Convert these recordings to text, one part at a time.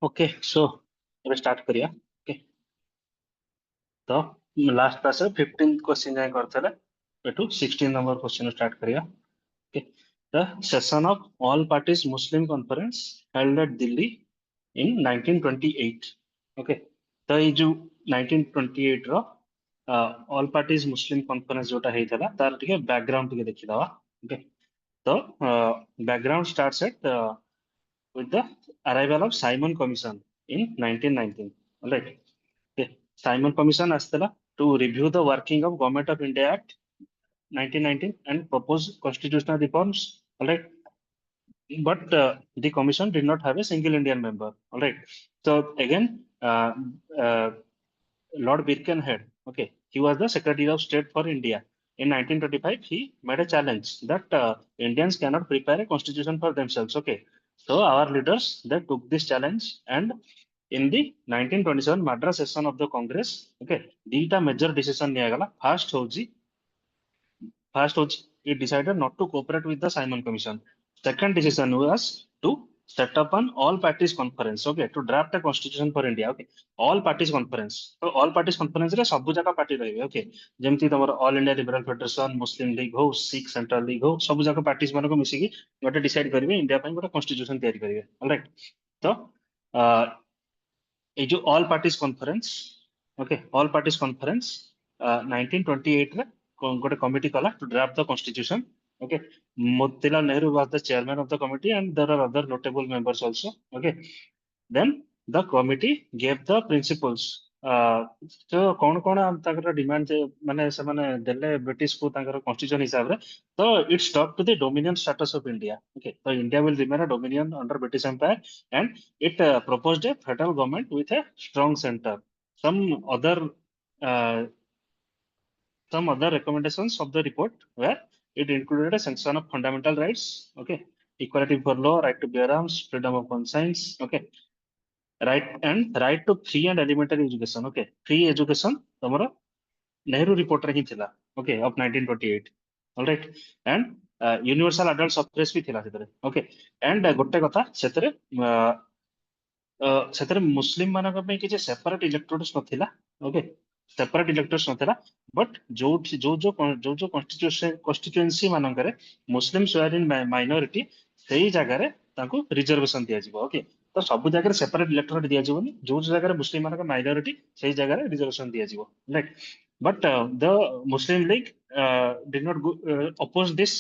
Okay so ଏବେ start କରିବା okay ତ ଲାଷ୍ଟ କ୍ଲାସରେ 15 क्वेश्चन ଯାଏ କରିଥିଲେ ଏଠୁ 16 ନମ୍ବର क्वेश्चन ଷ୍ଟାର୍ଟ କରିବା okay the session of all parties Muslim conference held at Delhi in 1928 okay ତ ଏଇ ଯୋଉ 1928 ର ଅଲ୍ ପାର୍ଟିଜ ମୁସଲିମ କନଫରେନ୍ସ ଯୋଉଟା ହେଇଥିଲା ତାର ଟିକେ ବ୍ୟାକଗ୍ରାଉଣ୍ଡ ଟିକେ ଦେଖିଦବା ଓକେ ତ background starts at with the arrival of Simon Commission in 1919. All right. Okay. Simon Commission asthala to review the working of Government of India Act 1919 and propose constitutional reforms. All right. But the commission did not have a single Indian member. All right. So again, uh, Lord Birkenhead, okay, he was the Secretary of State for India. In 1925, he made a challenge that Indians cannot prepare a constitution for themselves. Okay, so our leaders they took this challenge, and in the 1927 Madras session of the Congress, okay, dita major decision niyagala. First, it decided not to cooperate with the Simon Commission. Second decision was to set up an all parties conference, okay, to draft a constitution for India, okay. All parties conference. So all parties conference रे सब जाका party रहिबे, okay. जेमति तमर all India liberal federation, मुस्लिम league हो, Sikh central league हो, सब जाका parties मानको मिसी की गोटे डिसाइड करिवे इंडिया पई गोटे कॉन्स्टिट्यूशन तैयारी करिवे, ऑलराइट. तो ए जो all parties conference, okay, all parties conference 1928 रे गोटे कमिटी कला to draft the constitution, okay. Motilal Nehru was the chairman of the committee and there are other notable members also, okay. Then the committee gave the principles. तो कौन कौन ताकर demand माने से माने देले ब्रिटिश को ताकर कॉन्स्टिट्यूशन हिसाब रे तो it stop to the dominion status of India, okay. तो India will remain a dominion under British empire and it proposed a federal government with a strong center. Some other uh, some other recommendations of the report were it included a sanction of fundamental rights, okay, equality for law, right to bear arms, freedom of conscience, okay, right to free and elementary education, okay, free education tomorrow Nehru report रे ही थिला, okay, of 1928, all right, and universal adult suffrage भी थिला सेतरे, okay, and गोटे कथा सेतरे ସେଥିରେ ମୁସଲିମ ମାନଙ୍କ ପାଇଁ କିଛି ସେପାରେଟ ଇଲେକ୍ଟୋରେଟ୍ସ ନଥିଲା, ଓକେ, ସେପାରେଟ ଇଲେକ୍ଟୋରେଟ୍ସ ନଥିଲା, ବଟ୍ ଯୋଉ କନଷ୍ଟିଟ୍ୟୁଏନ୍ସି ମାନଙ୍କରେ ମୁସଲିମ୍ସ ୱେର୍ ଇନ୍ ମାଇନରିଟି ସେଇ ଜାଗାରେ ତାଙ୍କୁ ରିଜର୍ଭେସନ ଦିଆଯିବ, ଓକେ. ତ ସବୁ ଜାଗାରେ ସେପାରେଟ ଇଲେକ୍ଟୋରେଟ୍ ଦିଆଯିବନି, ଯୋଉ ଜାଗାରେ ମୁସଲିମ ମାନଙ୍କ ମାଇନରିଟି ସେଇ ଜାଗାରେ ରିଜର୍ଭେସନ ଦିଆଯିବ, right. But the Muslim league did not oppose this,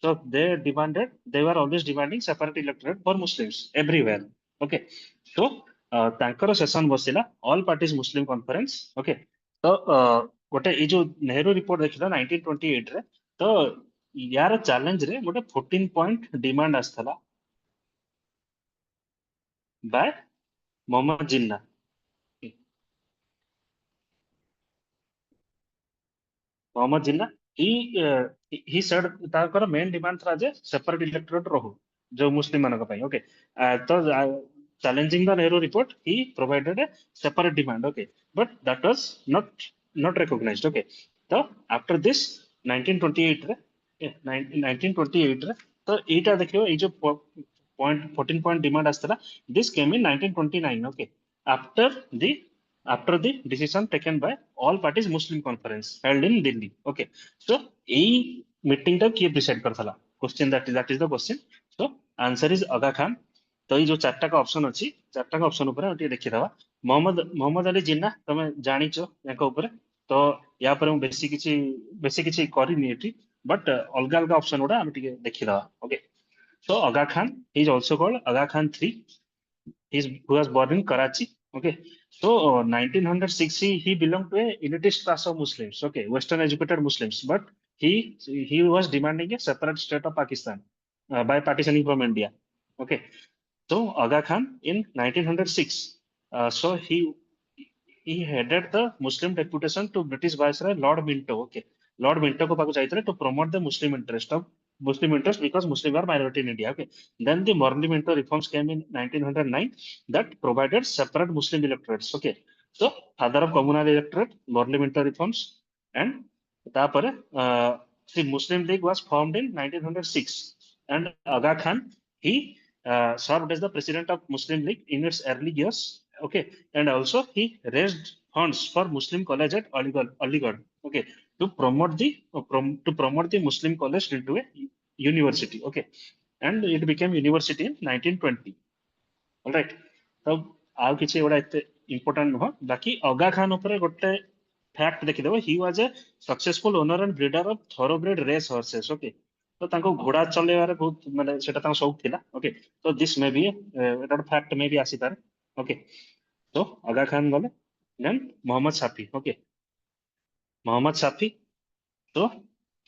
so they were always demanding separate electorate for Muslims everywhere, okay. तो तांकर session बसिला all parties Muslim conference, okay. तो गोटे ए जो नेहरू रिपोर्ट देखिला 1928 रे, तो यार चैलेंज रे गोटे 14 पॉइंट डिमांड आस्थला by Mohammad Jinnah. Mohammad Jinnah he said तांकर मेन डिमांड था जे सेपरेट इलेक्टोरेट रहू जो मुस्लिम मानक पई, ओके. तो challenging the Nehru report, he provided a separate demand, okay, but that was not recognized, okay. So after this 1928 रे 1928 रे तो एटा देखियो ए जो पॉइंट 14 पॉइंट डिमांड आस्तला this came in 1929, okay, after the after the decision taken by all parties Muslim conference held in Delhi, okay. So ei meeting ta kiye decide करथला, question that is the question. So answer is Aga Khan. तो ये जो चारटा का option अच्छी चारटा का option ऊपर टे देखी दवा मोहम्मद अली जिन्ना तुम जानिच याका ऊपर तो या पर हम बेसी किछि करिनी एठी बट अलग अलग ऑप्शन गुडा हम टिके देखि दवा, ओके. सो अगा खान इज आल्सो कॉल्ड अगा Khan 3, who was born in Karachi, okay. So 1906 he belonged to a elitist class of Muslims, okay, western educated Muslims, but he was demanding a separate state of Pakistan by partitioning from India, okay. So Aga Khan in 1906, so he headed the Muslim deputation to British Viceroy Lord Minto. Okay, Lord Minto को पाको चाहिए to promote the Muslim interest because Muslims are minority in India. Okay, then the Morley Minto reforms came in 1909 that provided separate Muslim electorates. Okay, so father of communal electorate, Morley Minto reforms, and तापर the Muslim League was formed in 1906, and Aga Khan he served as the president of Muslim League in its early years. Okay, and also he raised funds for Muslim college at Aligarh. Okay, to promote the Muslim college into a university. Okay, and it became university in 1920. All right. तो आउ किसी एवढा एते important नुह बाकी अगा खान उपरे गोटे fact देखिदेव he was a successful owner and breeder of thoroughbred race horses. Okay, तो तांको घोड़ा चलेबारे बहुत माने सेटा तांको शौक थिला. Okay, तो this may be Etah fact may be आसी तार. Okay, तो अगा खान गले then Mohammad Shafi. Okay, Mohammad Safi. So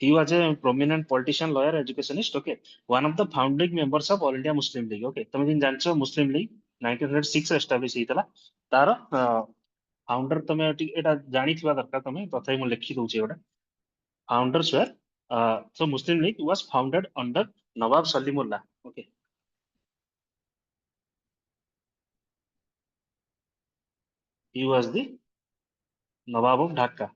he was a prominent politician, lawyer, educationist. Okay, one of the founding members of All India Muslim League. Okay, तुम जिन जानछो Muslim League 1906 establish ହେଇଥିଲା. तार founder तमे एटा जानी थिबा दरकार तमे तथापि मु लिखि दउछि एटा. Founders were so Muslim League was founded under Nawab Salimullah. Okay, he was the Nawab of Dhaka.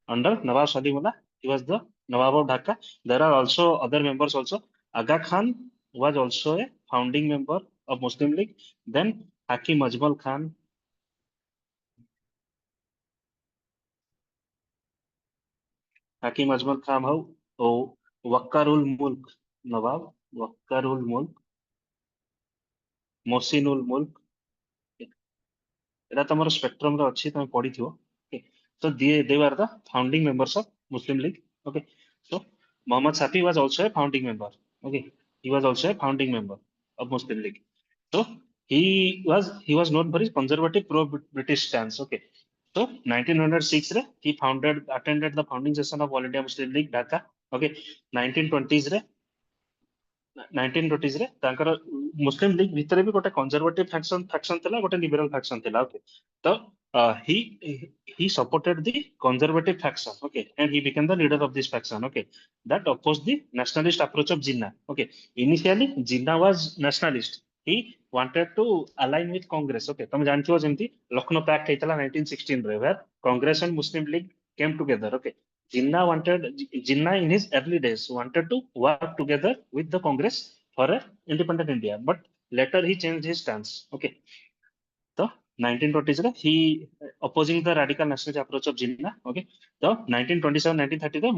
Under Nawab Salimullah, he was the Nawab of Dhaka. There are also other members also. Aga Khan was also a founding member of Muslim League. Then Hakim Ajmal Khan, Hakim Ajmal Khan ho, Wakkarul Mulk Nawab, Wakkarul Mulk, Mohsinul Mulk. এটা তোমার spectrum রে ଅଛି তুমি ପଢିଥିବ. Okay, so they were the founding members of Muslim League. Okay, so Muhammad Safi was also a founding member. Okay, he was also a founding member of Muslim League. So he was known for his conservative pro-British stance. Okay, so 1906 re he attended the founding session of All India Muslim League Dhaka. Okay, 1920s re 1920s रे तांकर मुस्लिम league भितर भी गोटे conservative faction थिला गोटे liberal faction थिला. Okay, तो he supported the conservative faction. Okay, and he became the leader of this faction. Okay, that opposed the nationalist approach of Jinnah. Okay, initially Jinnah was nationalist. He wanted to align with Congress. Okay, तुम जानते हो जेमती Lucknow pact हेतला 1916 रे where Congress and Muslim League came together. Okay, Jinnah in his early days wanted to work together with the Congress for a independent India, but later he changed his stance. Okay, so 1920s he opposing the radical nationalist approach of Jinnah. Okay, so 1927 1930 the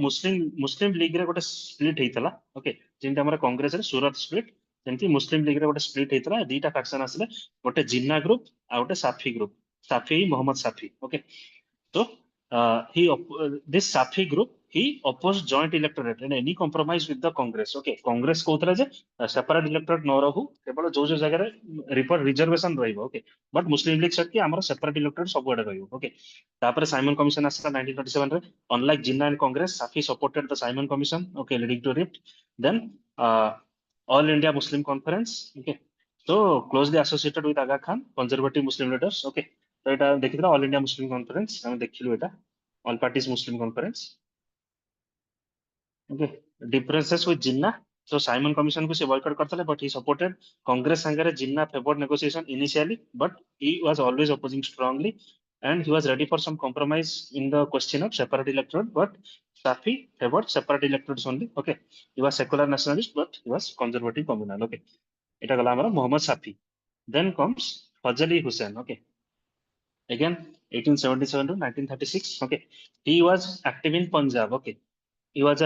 Muslim League रे गोटे split हेतला. Okay, जेंटा हमरा कांग्रेस रे सूरत split जेंति मुस्लिम league रे गोटे split हेतला. दीटा faction आसले गोटे जिन्ना group आ गोटे Shafi group. Shafi Mohammad Shafi. Okay, so this Safi group he opposed joint electorate and any compromise with the Congress. Okay, Congress कहउतला जे separate electorate न रहू केवल जो जगह रे रिजर्वेशन रहइबो. Okay, but Muslim League said कि हमर सेपरेट इलेक्टोरेट सब आडे रहइबो. ओके, तापर साइमन कमिशन आसला 1927 रे. Unlike Jinnah and Congress Shafi supported the Simon commission. Okay, leading to rift. Then all India Muslim conference. Okay, so closely associated with Aga Khan, conservative Muslim leaders. Okay, तो এটা देखिथिला all India Muslim conference हम देखिलु एटा all parties Muslim conference. Okay, differences with Jinnah. So Simon commission को से boycott करथले but he supported Congress संगरे Jinnah favoured negotiation initially but he was always opposing strongly and he was ready for some compromise in the question of separate electorate, but Safi favored separate electorates only. Okay, he was secular nationalist but he was conservative communal. Okay, এটা গলা আমরা মোহাম্মদ সাফি. Then comes Fazali Hussain. Okay, again 1877 to 1936. Okay, he was active in Punjab. Okay, he was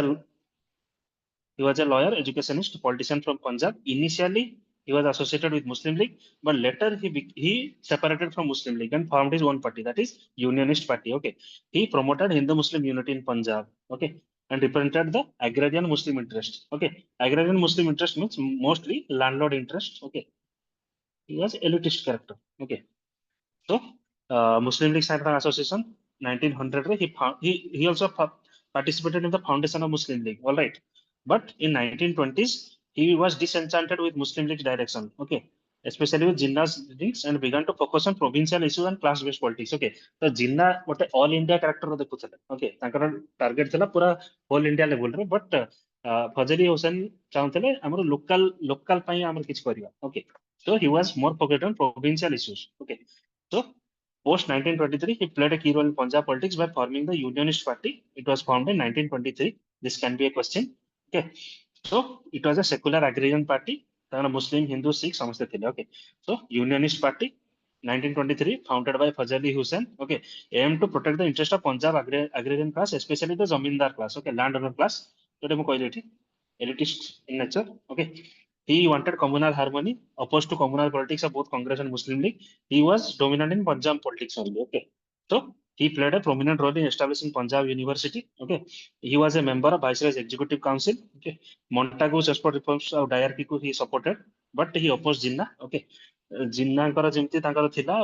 a lawyer, educationist, politician from Punjab. Initially he was associated with Muslim League, but later he separated from Muslim League and formed his own party, that is Unionist Party. Okay, he promoted Hindu Muslim unity in Punjab. Okay, and represented the agrarian Muslim interest. Okay, agrarian Muslim interest means mostly landlord interest. Okay, he was elitist character. Okay, so Muslim League Scientific Association 1900 he also participated in the foundation of Muslim League. All right, but in 1920s he was disenchanted with Muslim League's direction. Okay, especially with Jinnah's leadings and began to focus on provincial issues and class based politics. Okay, so Jinnah what all India character ro देखुथले. Okay, तांकर target थला पूरा whole India level रे, but Fazli Hussain चाहूतले हमर local पई हमर किछ करिया. Okay, so he was more focused on provincial issues. Okay, so post 1923 he played a key role in Punjab politics by forming the Unionist Party. It was formed in 1923. This can be a question. Okay, So it was a secular agrarian party. ताकना Muslim, Hindu, Sikh समझते थे. Okay. So Unionist Party 1923 founded by Fazl Ali Hussain. Okay. Aimed to protect the interest of Punjab agrarian class, especially the zamindar class. Okay. Landowner class. So मैं कहली थी elitist in nature. Okay. He wanted communal harmony, opposed to communal politics of both Congress and Muslim League. He was dominant in Punjab politics only. Okay. So he played a prominent role in establishing Punjab University. Okay. He was a member of Viceroy's Executive Council. Okay. Montagu's export reforms of diarchy he supported, but he opposed Jinnah. Okay. ଜିନ୍ନାଙ୍କର ଯେମିତି ତାଙ୍କର ଥିଲା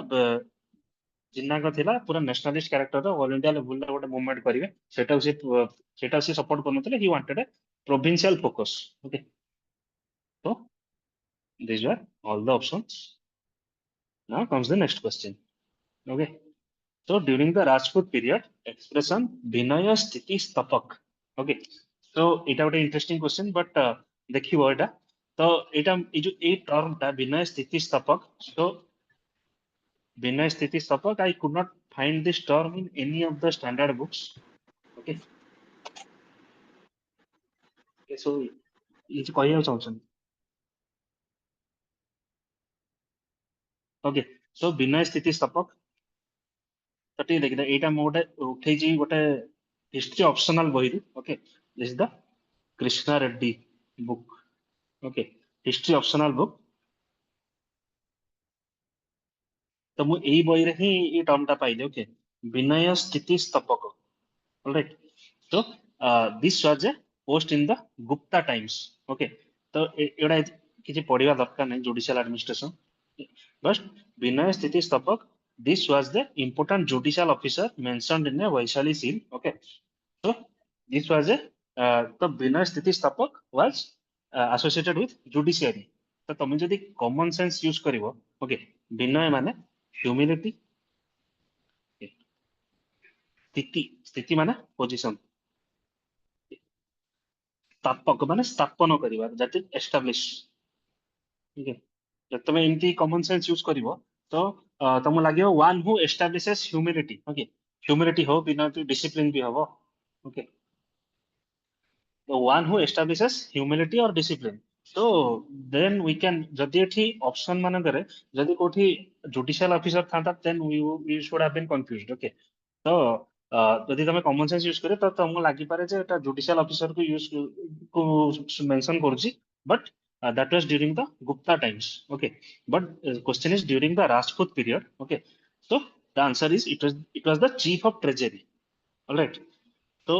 ଜିନ୍ନାଙ୍କ ଥିଲା ପୁରା nationalist character all India ଲେଭେଲରେ ଗୋଟେ movement କରିବେ ସେଟାକୁ ସେ ସପୋର୍ଟ କରୁନଥିଲେ he wanted provincial focus okay so these were all the options now comes the next question okay so during the Rajput period expression vinaya sthiti stapak okay so এটা ଗୋଟେ interesting question but ଦେଖିବ ଏଟା ତ ଏଇଟା ଏଇ ଯୋଉ ଏଇ ଟର୍ମଟା ବିନୟ ସ୍ଥିତି ସ୍ଥାପକ so Vinay Sthiti Stapak, I could not find this term in any of the standard books. Okay. Okay, so କିଛି କହିବାକୁ ଚାହୁଁଛନ୍ତି ଓକେ ସୋ ବିନୟ ସ୍ଥିତି ସ୍ଥାପକ ତ ଟିକେ ଦେଖିବା ଏଇଟା ମୁଁ ଗୋଟେ ଉଠେଇଛି ଗୋଟେ ହିଷ୍ଟ୍ରି ଅପସନାଲ ବହିରୁ okay this the Krishna Reddy book okay history optional book ତ ମୁଁ ଏଇ ବହିରେ ହିଁ ଏଇ ଟର୍ମଟା ପାଇଲି ଓକେ ବିନୟ ସ୍ଥିତି ସ୍ଥାପକ alright so this was a post in the Gupta times okay तो एड़ा किसी पढ़िवा दरकार नहीं जुडिशियल एडमिनिस्ट्रेशन बट विनय स्थिति स्थापक this was the important judicial officer mentioned in a Vaishali seal okay so this was a the Vinay Sthiti Stapak was associated with judiciary तो तुम जदि common sense use करिवो okay विनय माने humility स्थिति स्थिति माने position स्थापक माने स्थापन करिवा that is establish ठीक है जब तुम एमती common sense use करिवो तो तुम लागियो one who establishes humility okay humility हो बिना तो discipline भी हवो okay the one who establishes humility or discipline so then we can जदि एठी option मानकरे जदि कोठी judicial officer थांता then we should have been confused okay तो जदि तमे common sense यूज करे तो तुमको लागि पारे जे एटा judicial officer को यूज को मेंशन करूची but that was during the Gupta times okay but question is during the Rajput period okay so the answer is it was the chief of treasury all right तो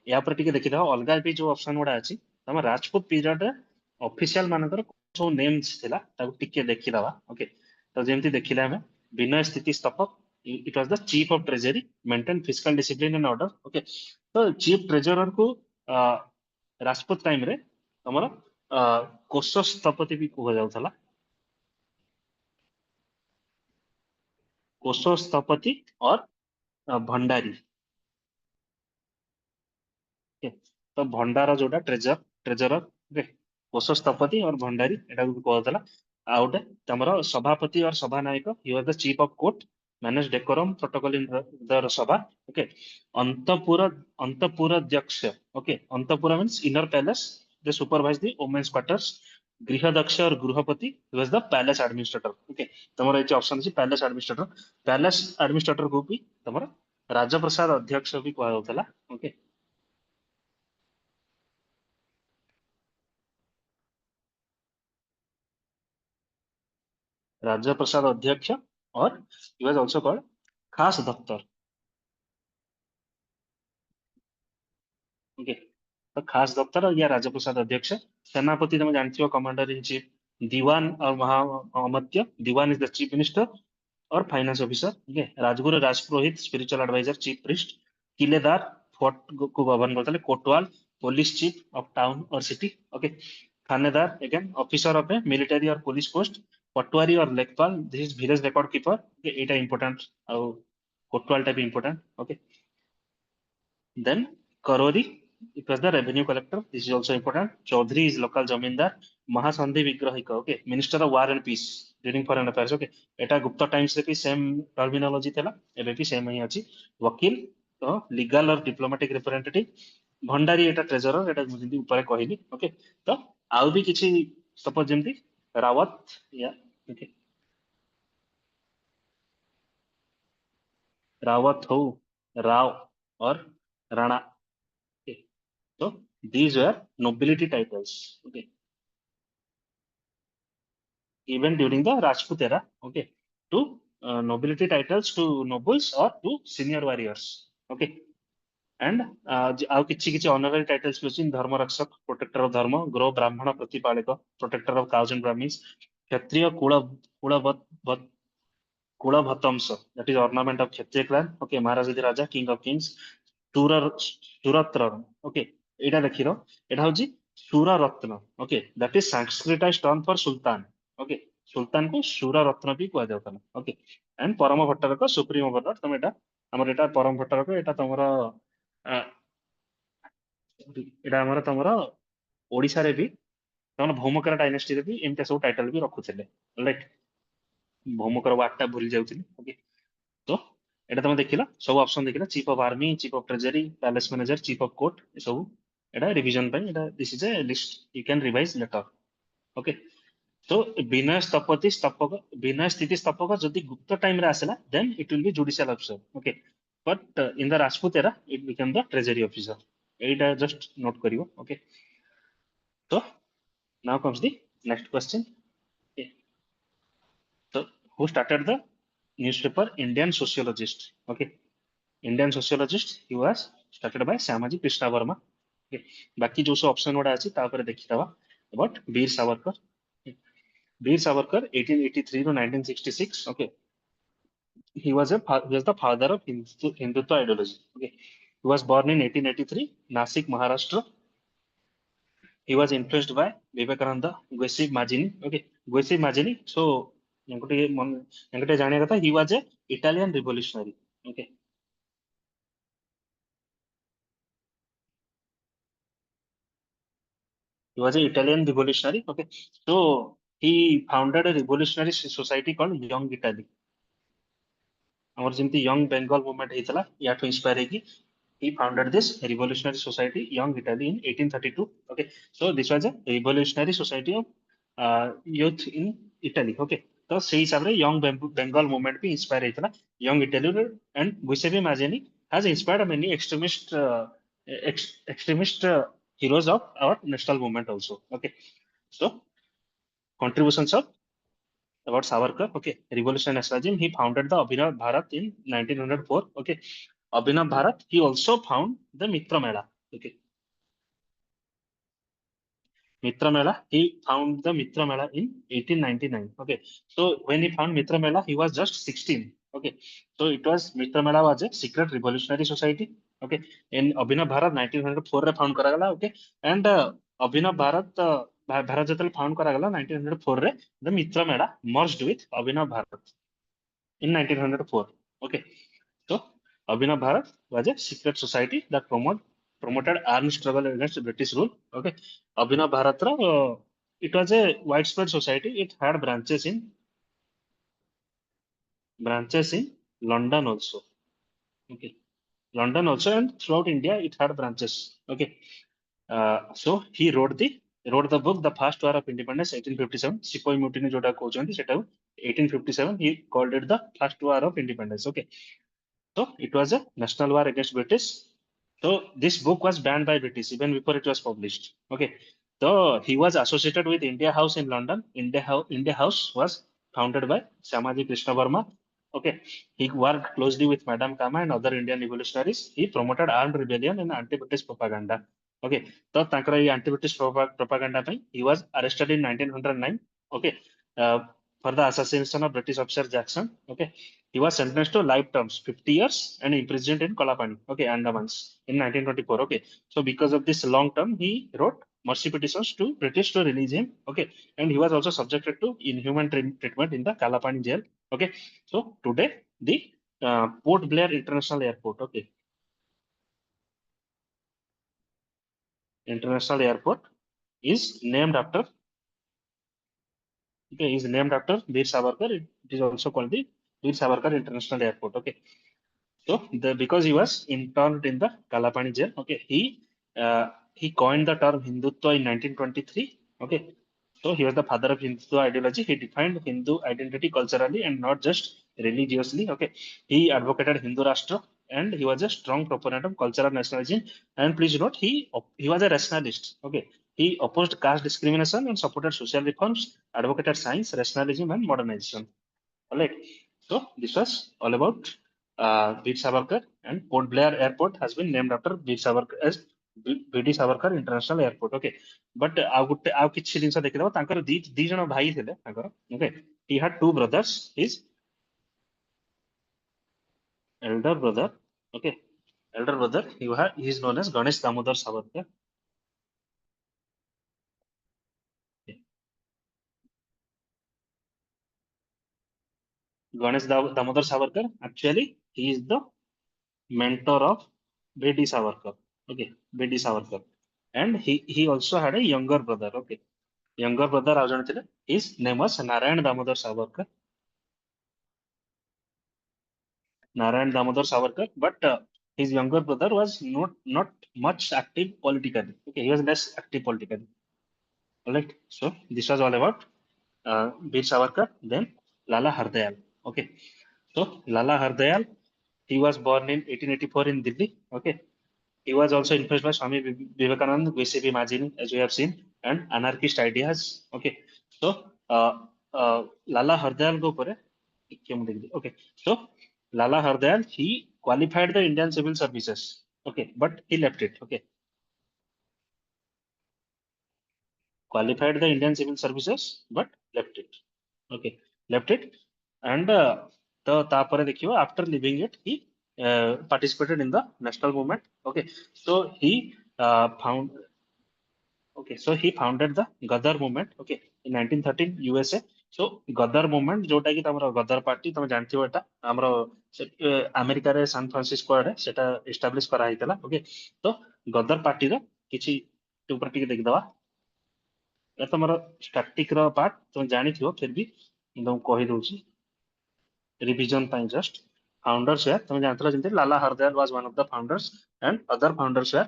या पर टिके देखि दाओ अलगा भी जो ऑप्शन गुडा अछि तम राजपूत पीरियड रे ऑफिशियल मानकर जो नेम्स थिला ताको टिके देखि दावा ओके तो जेमति देखिला हमें विनय स्थिति स्थापक it was the chief of treasury maintain fiscal discipline and order okay तो चीफ ट्रेजरर को राजपूत टाइम रे हमर कोष स्थपति भी कह जाउथला कोष स्थपति और भंडारी ओके तो भंडार जोटा ट्रेजरर ओके कोष स्थपति और भंडारी एटा को कहतला आउटे तमरो सभापति और सभानायक he was the chief of court manage decorum protocol in the सभा ओके अंतपुर अंतपुर अध्यक्ष ओके अंतपुर means inner palace they supervise the women's quarters गृहदक्ष और गृहपति he was the palace administrator okay तमरो एच ऑप्शन अछि पैलेस एडमिनिस्ट्रेटर को भी तमरो राजप्रसाद अध्यक्ष भी कहला होतला ओके राज्य प्रसाद अध्यक्ष और he was also called खास दफ्तर ओके तो खास दफ्तर और या राज्य प्रसाद अध्यक्ष सेनापति तुम जानती हो कमांडर इन चीफ दीवान और महामत्य दीवान इज द चीफ मिनिस्टर और फाइनेंस ऑफिसर ओके राजगुरु राजपुरोहित स्पिरिचुअल एडवाइजर चीफ प्रिस्ट किलेदार फोर्ट को गवर्न करते कोटवाल पुलिस चीफ ऑफ टाउन और सिटी ओके थानेदार again officer of a military और पुलिस पोस्ट पटवारी और लेखपाल this is village record keeper एटा इंपोर्टेंट और कोटवाल type important okay then Karori, it was the revenue collector. This is also important. Chaudhary is local zamindar. Mahasandhi Vigrahika, okay, Minister of War and Peace during foreign affairs. Okay, eta Gupta times रे भी same terminology थेला. एबे भी same ही अछि. वकील, तो legal or diplomatic representative. Bhandari Etah treasurer एटा जेंति ऊपर कहली ओके तो आउ भी किछि सपोज जेंति रावत या ओके रावत हो राव और Rana okay. So these were nobility titles okay even during the Rajput era okay to nobility titles to nobles or to senior warriors okay and आउ किछि किछि honorary titles भी अछि धर्म रक्षक protector of धर्म ग्रह ब्राह्मण प्रतिपालक protector of cows and brahmins क्षत्रिय कुल Kulabhatamsa, that is ornament of Kshatriya clan. Okay, Maharajadi Raja, King of Kings. Suratran. Okay, এটা দেখিলো এটা হচ্ছে সুরারত্ন ওকে দ্যাট ইজ সংস্কৃতাইজ টর্ম ফর সুলতান ওকে সুলতান को ସୁରାରତ୍ନ ବି କୁହାଯାଉଥିଲା ଓକେ ଏଣ୍ଡ ପରମ ଭଟ୍ଟାରକ ସୁପ୍ରିମ ବର୍ଡର ତମେ ଏଟା ଆମର ଏଟା ପରମ ଭଟ୍ଟାରକ ଏଟା ତମର ଏଟା ଆମର ତମର ଓଡିଶାରେ ବି ତମର ଭୌମକର ଡାଇନେଷ୍ଟିରେ ବି ଏମିତି ସବୁ ଟାଇଟଲ ବି ରଖୁଥିଲେ ରାଇଟ ଭୌମକର ୱାର୍ଡଟା ଭୁଲି ଯାଉଥିଲି ଓକେ तो এটা তুমি দেখিলা सब ऑप्शन देखिला chief of army chief of treasury palace manager chief of court ये सब एटा रिवीजन ପାଇଁ एटा this is a list you can revise later okay तो विनय स्थपति स्थपक विनय स्थिति स्थपक जदि गुप्त टाइम रे आसेला then it will be judicial officer okay but in the Rajput era it become the treasury officer एटा जस्ट नोट करियो ओके तो now comes the next question so who started the newspaper Indian sociologist okay Indian sociologist he was started by Syamaji Krishna Verma okay बाकी जो सब option गुड़ा अछि ता ऊपर देखि दवा about Veer Savarkar Veer Savarkar 1883 to 1966 okay he was the father of Hindutva ideology okay he was born in 1883 Nasik Maharashtra he was influenced by Vivekananda Gwesi Majini okay Gwesi Majini so एंगटे जाने कथा he was a Italian revolutionary okay he was a Italian revolutionary okay so he founded a revolutionary society called Young Italy ଆମର ଯେମିତି young Bengal movement ହେଇଥିଲା ୟାଠୁ inspire ହେଇକି he founded this revolutionary society young Italy in 1832 okay so this was a revolutionary society of youth in Italy okay तो ସେଇ ହିସାବରେ young Bengal movement ବି inspire ହେଇଥିଲା young Italy and Giuseppe Mazzini has inspired many extremist heroes of our national movement also okay so contributions of about Savarkar. Okay, revolution as regime. He founded the Abhinav Bharat in 1904. Okay, Abhinav Bharat. He also found the Mitra Mela. Okay, Mitra Mela. He found the Mitra Mela in 1899. Okay, so when he found Mitra Mela, he was just 16. Okay, so it was Mitra Mela was a secret revolutionary society. Okay, in Abhinav Bharat 1904 रे found करागला. Okay, and Abhinav Bharat Bharat ଯେତେବେଳେ found କରାଗଲା 1904 ରେ the Mitra Mela merged with Abhinav Bharat in 1904. Okay, so Abhinav Bharat was a secret society that promoted armed struggle against British rule. Okay, Abhinav Bharat it was a widespread society. It had branches in London also. Okay, London also and throughout India it had branches. Okay, so he wrote the book The First War of Independence 1857. Sepoy Mutiny जोटा कहउछन्ती सेटा 1857 he called it the First War of Independence. Okay, so it was a national war against British. So this book was banned by British even before it was published. Okay. So he was associated with India House in London. India House was founded by Syamaji Krishna Verma. Okay. He worked closely with Madame Kama and other Indian revolutionaries. He promoted armed rebellion and anti-British propaganda. Okay. So ତାଙ୍କର ଏଇ anti-British propaganda ପାଇଁ he was arrested in 1909. Okay. Uh, for the assassination of British officer Jackson. Okay. He was sentenced to life terms, 50 years, and imprisoned in Kalapani, okay, Andamans in 1924. Okay, so because of this long term, he wrote mercy petitions to British to release him. Okay, and he was also subjected to inhuman treatment in the Kalapani jail. Okay, so today the Port Blair International Airport. Okay, International Airport is named after. Okay, is named after Veer Savarkar. It is also called the Veer Savarkar International Airport. Okay. So because he was interned in the Kalapani jail, okay, he he coined the term Hindutva in 1923. Okay, so he was the father of Hindu ideology. He defined Hindu identity culturally and not just religiously. Okay, he advocated Hindu Rashtra and he was a strong proponent of cultural nationalism. And please note, he was a rationalist. Okay, he opposed caste discrimination and supported social reforms, advocated science, rationalism, and modernization. All right. So this was all about Veer Savarkar, and Port Blair Airport has been named after Veer Savarkar as VD Savarkar International Airport. Okay. But ଆଉ କିଛି ଜିନିଷ ଦେଖିଦେବ ତାଙ୍କର ଦି ଜଣ ଭାଇ ଥିଲେ ତାଙ୍କର. Okay. He had two brothers. His elder brother. Okay. Elder brother. He is known as Ganesh Damodar Savarkar. Okay. Ganesh Damodar Savarkar. Actually, he is the mentor of VD Savarkar. Okay. VD Savarkar. And he also had a younger brother. Okay. Younger brother ଆଉ ଜଣେ ଥିଲେ. His name was Narayan Damodar Savarkar. Narayan Damodar Savarkar, but his younger brother was not much active politically. Okay, he was less active politically. All right. So this was all about Veer Savarkar. Then Lala Hardayal. Okay. So Lala Hardayal, he was born in 1884 in Delhi. Okay. He was also influenced by Swami Vivekananda, VCP Majini, as we have seen, and anarchist ideas. Okay. So Lala Hardayal go pore. Okay. So Lala Hardayal, he qualified the Indian Civil Services. Okay, but he left it. Okay, qualified the Indian Civil Services, but left it. Okay, left it, and the tapare dekhiyo after leaving it, he participated in the national movement. Okay, so he found. Okay, so he founded the Gadar movement. Okay, in 1913 USA. So Gadar movement जोटा कि तमरो गदर party तमे जानथिबो एटा हमरो America रे San Francisco रे सेटा establish करा हितला. Okay, तो गदर पार्टी रो किछि ऊपर टिके देखि दवा. ए तमरो स्टैटिक रो पार्ट तमे जानिथिबो फिर भी एकदम कहि दउची रिवीजन ପାଇଁ जस्ट फाउंडर्स है तमे जानथला जेंति Lala Hardayal was one of the founders and other founders है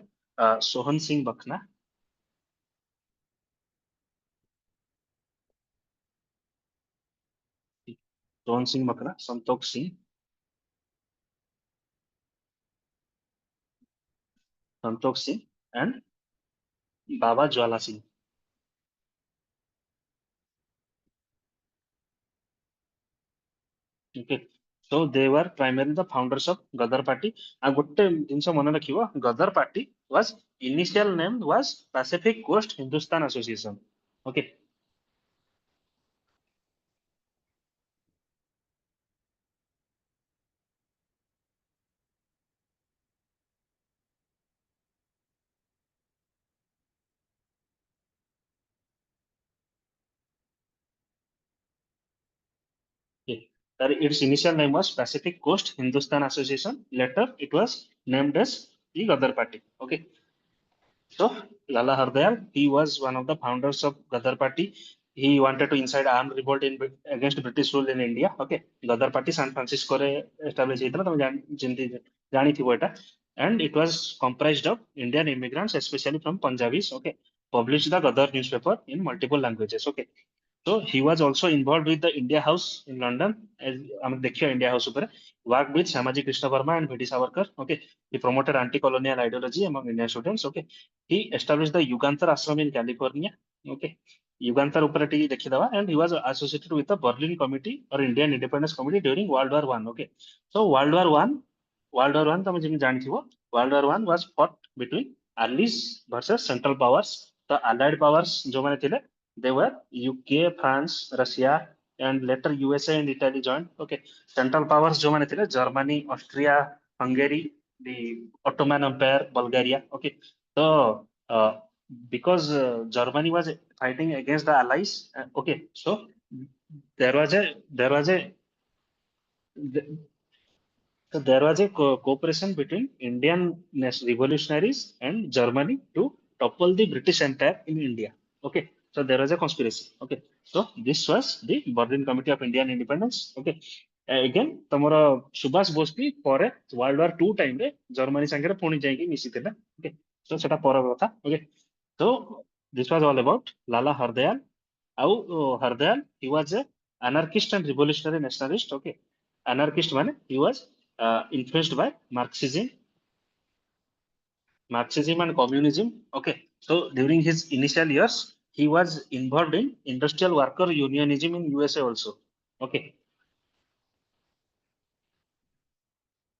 Sohan Singh Bakhna. Sohan Singh Bakhna, Santosh Singh and Baba Jwala Singh. Okay. So they were primarily the founders of Gadar Party. And ଗୋଟେ ଜିନିଷ ମନେ ରଖିବ, Gadar Party was initial name was Pacific Coast Hindustan Association. Okay. Okay. Its initial name was Pacific Coast Hindustan Association. Later, it was named as the Gadar Party. Okay. So, Lala Hardayal, he was one of the founders of Gadar Party. He wanted to incite armed revolt against British rule in India. Okay, Gadar Party San Francisco रे establish ହେଇଥିଲା ତମେ ଯେମିତି ଜାଣିଥିବ ଏଟା. And it was comprised of Indian immigrants, especially from Punjabis. Okay, published the Gadar newspaper in multiple languages. Okay, so he was also involved with the India House in London. As ଆମେ ଦେଖିବା India House ଉପରେ, worked with Shamaji Krishna Verma and V.D. Savarkar. Okay, he promoted anti-colonial ideology among Indian students. Okay, he established the Yugantar Ashram in California. Okay, Yugantar ଉପରେ ଟିକେ ଦେଖିଦବା, and he was associated with the Berlin Committee or Indian Independence Committee during World War One. Okay, so World War One ତମେ ଯେମିତି ଜାଣିଥିବ, World War One was fought between Allies versus Central Powers. The Allied powers ଯୋଉମାନେ ଥିଲେ, they were UK, France, Russia, and later USA and Italy joined. Okay, Central powers ଯୋଉମାନେ ଥିଲେ, Germany, Austria, Hungary, the Ottoman Empire, Bulgaria. Okay, so uh, because Germany was fighting against the Allies. Okay, so there was a so there was a cooperation between Indian revolutionaries and Germany to topple the British Empire in India. Okay, so there was a conspiracy. Okay, so this was the Berlin Committee of Indian Independence. Okay, again, ତମର ସୁଭାଷ ବୋଷ ବି ପରେ World War II time ରେ Germany ସାଙ୍ଗରେ ପୁଣି ଯାଇକି ମିଶିଥିଲେ. Okay, So seta pora kotha. Okay. So this was all about Lala Hardayal. Hardayal, he was a anarchist and revolutionary nationalist. Okay. Anarchist man, he was influenced by Marxism and communism. Okay. So during his initial years, he was involved in industrial worker unionism in USA also. Okay.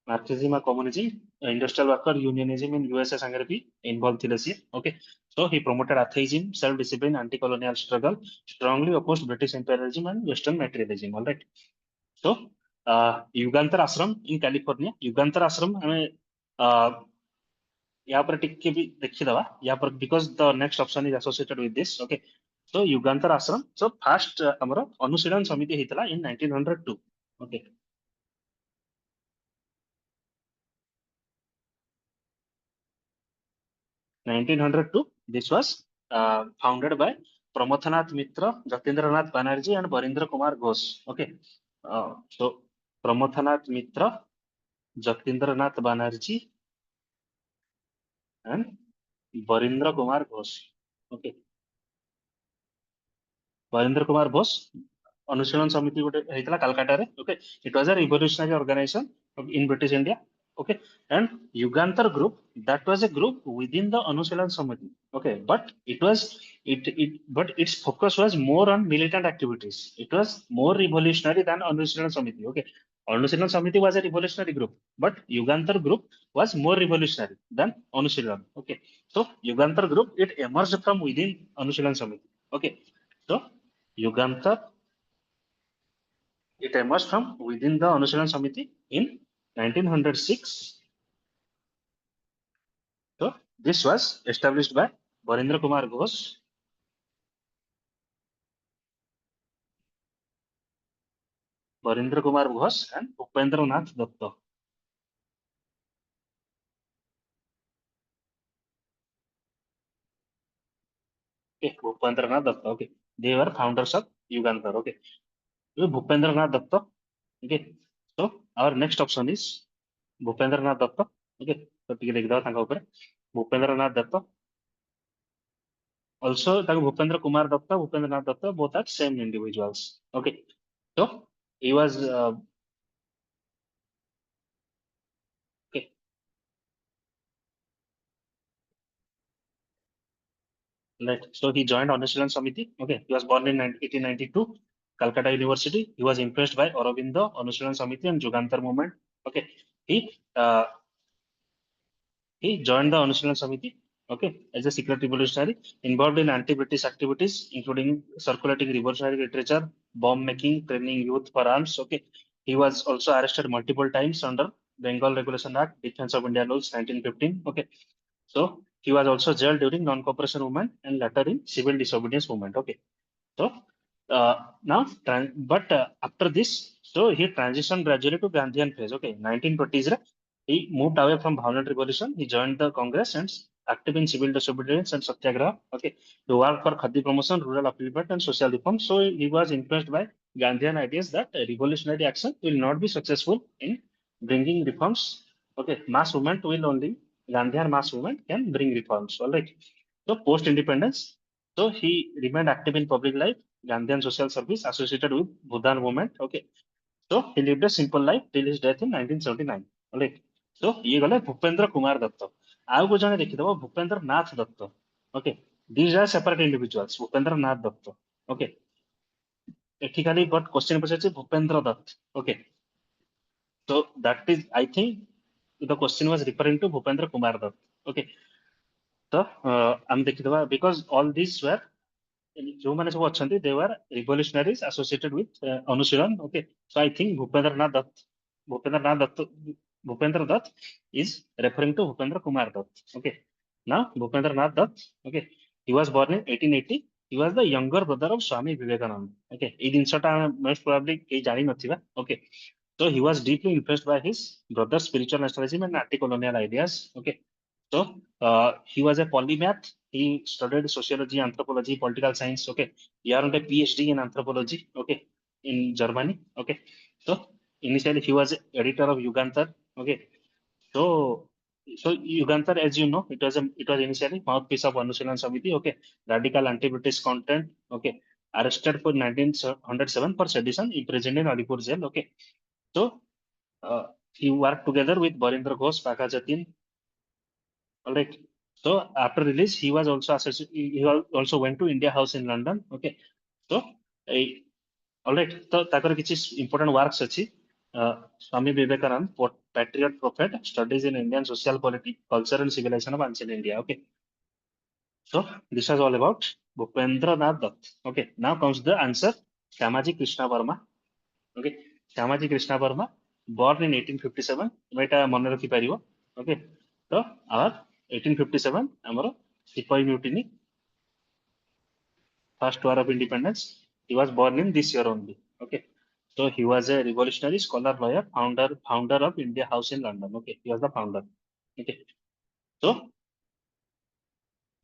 Marxism and communism, industrial worker unionism in USA sangare bhi involved thile siye. Okay. So he promoted atheism, self-discipline, anti-colonial struggle, strongly opposed British imperialism and Western materialism. All right. So युगांतर आश्रम in California, युगांतर आश्रम हमें यहाँ पर टिक के भी देखी दवा यहाँ पर because the next option is associated with this. Okay. So युगांतर आश्रम, so first हमरो अनुशीलन समिति हितला in 1902. Okay. 1902, this was founded by Pramothanath Mitra, Jatindranath Banerjee and Barindra Kumar Ghosh. Okay. So Pramothanath Mitra, Jatindranath Banerjee and Barindra Kumar Ghosh. Okay. Barindra Kumar Ghosh, अनुशीलन समिति गोटे हेतला कलकत्ता रे. Okay. It was a revolutionary organization in British India. Okay. And Yugantar group, that was a group within the Anushīlan Samiti. Okay. But but its focus was more on militant activities. It was more revolutionary than Anushīlan Samiti. Okay. Anushīlan Samiti was a revolutionary group, but Yugantar group was more revolutionary than Anushīlan. Okay. So Yugantar group, it emerged from within Anushīlan Samiti. Okay. So Yugantar, it emerged from within the Anushīlan Samiti in 1906. So this was established by Barindra Kumar Ghosh, and Upendra Nath Datta. Okay, Bhupendra Nath Datta. Okay, they were founders of Yugantar. Okay, so Bhupendra Nath Datta. Okay, so our next option is Bhupendra Nath Datta. Okay, so ठीक है लिख दो तांका ऊपर Bhupendra Nath Datta. Also, Bhupendra Kumar Datta, Bhupendra Nath Datta, both are same individuals. Okay, so he was okay. Right. So he joined Anushīlan Samiti. Okay. He was born in 1892, Calcutta University. He was impressed by Aurobindo, Anushīlan Samiti, and Jugantar movement. Okay. He joined the Anushīlan Samiti. Okay, as a secret revolutionary, involved in anti-British activities, including circulating revolutionary literature, bomb making, training youth for arms. Okay. He was also arrested multiple times under Bengal Regulation Act, Defense of India Rules, 1915. Okay. So he was also jailed during non-cooperation movement and later in civil disobedience movement. Okay. So now, after this, so he transitioned gradually to Gandhian phase. Okay, 1920s, he moved away from violent revolution. He joined the Congress and active in civil disobedience and satyagraha. Okay, to work for Khadi promotion, rural upliftment, and social reform. So he was influenced by Gandhian ideas that revolutionary action will not be successful in bringing reforms. Okay, mass movement will only Gandhian mass movement can bring reforms. All right. So post independence, so he remained active in public life, Gandhian social service associated with Bhudan movement. Okay. So he lived a simple life till his death in 1979. All right. So ये गले भूपेंद्र कुमार दत्त. आउ को जने देखिदबो भूपेंद्र नाथ Dutt. Okay. These are separate individuals. Bhupendra Nath Dutt. Okay. एठी खाली but question पछाचे Bhupendra Dutt. Okay. So that is, I think the question was referring to Bhupendra Kumar Dutt. Okay. So I'm देखिदबा because all these were ଯୋଉମାନେ ସବୁ ଅଛନ୍ତି they were revolutionaries associated with Anushīlan. Okay, so I think Bhupendra Nath Dutt is referring to Bhupendra Kumar Dutt. Okay, now Bhupendra Nath Dutt. Okay, he was born in 1880. He was the younger brother of Swami Vivekananda. Okay, এই জিনিসটা most probably কেହି ଜାଣି ନଥିବେ. Okay, so he was deeply influenced by his brother's spiritual nationalism and anti-colonial ideas. Okay, so he was a polymath. He studied sociology, anthropology, political science. Okay, he earned a PhD in anthropology. Okay, in Germany. Okay, so initially he was editor of Yugantar. Okay, so So Uganda, as you know, it was initially mouthpiece of Anushilhan Samiti. Okay, radical anti-British content. Okay, arrested for 1907 for sedition, imprisoned in Alipur jail. Okay, so he worked together with Barindra Ghosh, Paka Jatin. All right. So after release, he was also went to India House in London. Okay. So all right. So ତାଙ୍କର କିଛି important works ଅଛି. Swami Vivekanand, Patriot Prophet, Studies in Indian Social Polity, Culture and Civilization of Ancient India. Okay. So this was all about Bhupendra Nath Dutt. Okay. Now comes the answer. Shamaji Krishna Verma. Okay. Shamaji Krishna Verma, born in 1857. ଏଇଟା ମନେ ରଖିପାରିବ. Okay. So our 1857 ଆମର Sepoy Mutiny, first war of independence. He was born in this year only. Okay. So he was a revolutionary scholar, lawyer, founder of India House in London. Okay. He was the founder. Okay.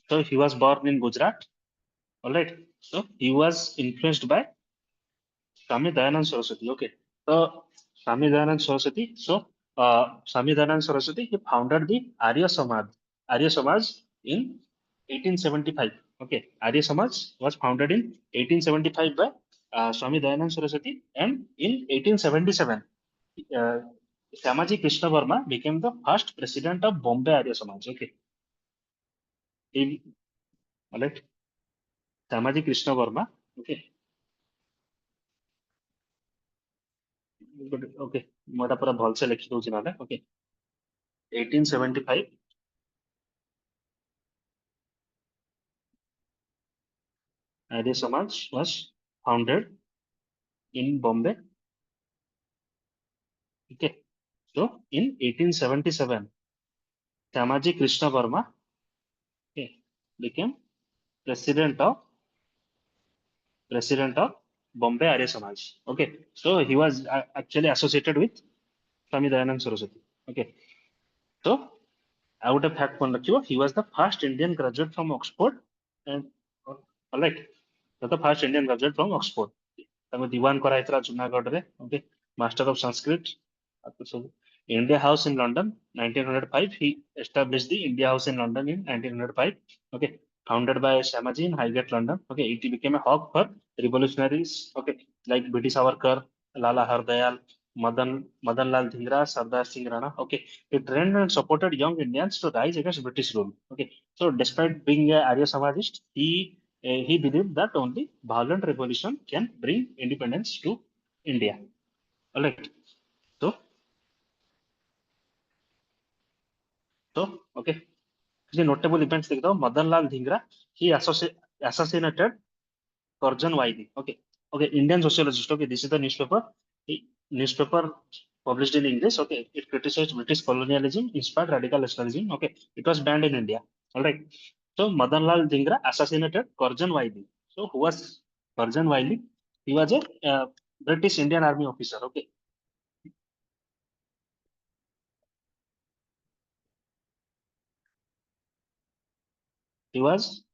So he was born in Gujarat. All right. So he was influenced by Swami Dayanand Saraswati. Okay. So Swami Dayanand Saraswati. So Swami Dayanand Saraswati, he founded the Arya Samaj. Arya Samaj in 1875. Okay. Arya Samaj was founded in 1875 by Swami Dayanand Saraswati, and in 1877, uh, Shamaji Krishna Verma became the first president of Bombay Arya Samaj. Okay. He, all right. Shamaji Krishna Verma. Okay. Okay. ମୁଁ ଏଟା ପୁରା ଭଲସେ ଲେଖି ଦଉଛି ନହେଲେ. Okay. 1875, Arya Samaj was founded in Bombay. Okay. So in 1877, Shamaji Krishna Verma, okay, became president of Bombay Arya Samaj. Okay. So he was actually associated with Swami Dayanand Saraswati. Okay. So I would have had one. He was the first Indian graduate from Oxford, and all right, the first Indian graduate from Oxford. ତାଙ୍କୁ ଦିୱାନ କରାଯାଇଥିଲା ଜୁନାଗଡ଼ରେ. Okay, master of Sanskrit. India House in London, 1905. He established the India House in London in 1905. Okay, founded by Shamaji in Highgate, London. Okay, it became a hub for revolutionaries. Okay, like B.T. Savarkar, Lala Hardayal, Madan Lal Dhingra, Sardar Singh Rana. Okay, he trained and supported young Indians to rise against British rule. Okay, so despite being a Arya Samajist, he believed that only violent revolution can bring independence to India. All right. So, okay. The notable events like the Madan Lal Dhingra, he assassinated Curzon Waidi. Okay. Okay. Indian sociologist. Okay. This is the newspaper. Newspaper published in English. Okay. It criticized British colonialism, inspired radical nationalism. Okay. It was banned in India. All right. So Madan Lal Dhingra assassinated Curzon Waidi. So who was Curzon Waidi? He was a British Indian Army officer. Okay. He was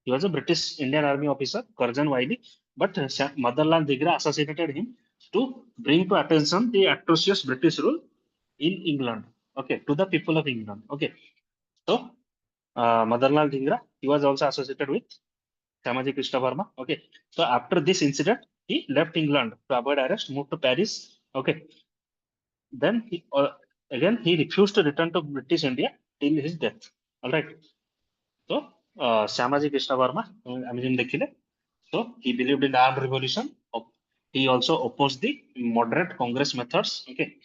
he was a British Indian Army officer, Curzon Waidi, but Madanlal Dhigra assassinated him to bring to attention the atrocious British rule in England. Okay, to the people of England. Okay, so Madanlal Dhingra, he was also associated with Shamaji Krishna Verma. Okay, so after this incident, he left England to avoid arrest, moved to Paris. Okay, then again he refused to return to British India till his death. All right. So, Shamaji Krishna Verma, I mean, देखिले. So, he believed in armed revolution. He also opposed the moderate Congress methods. Okay.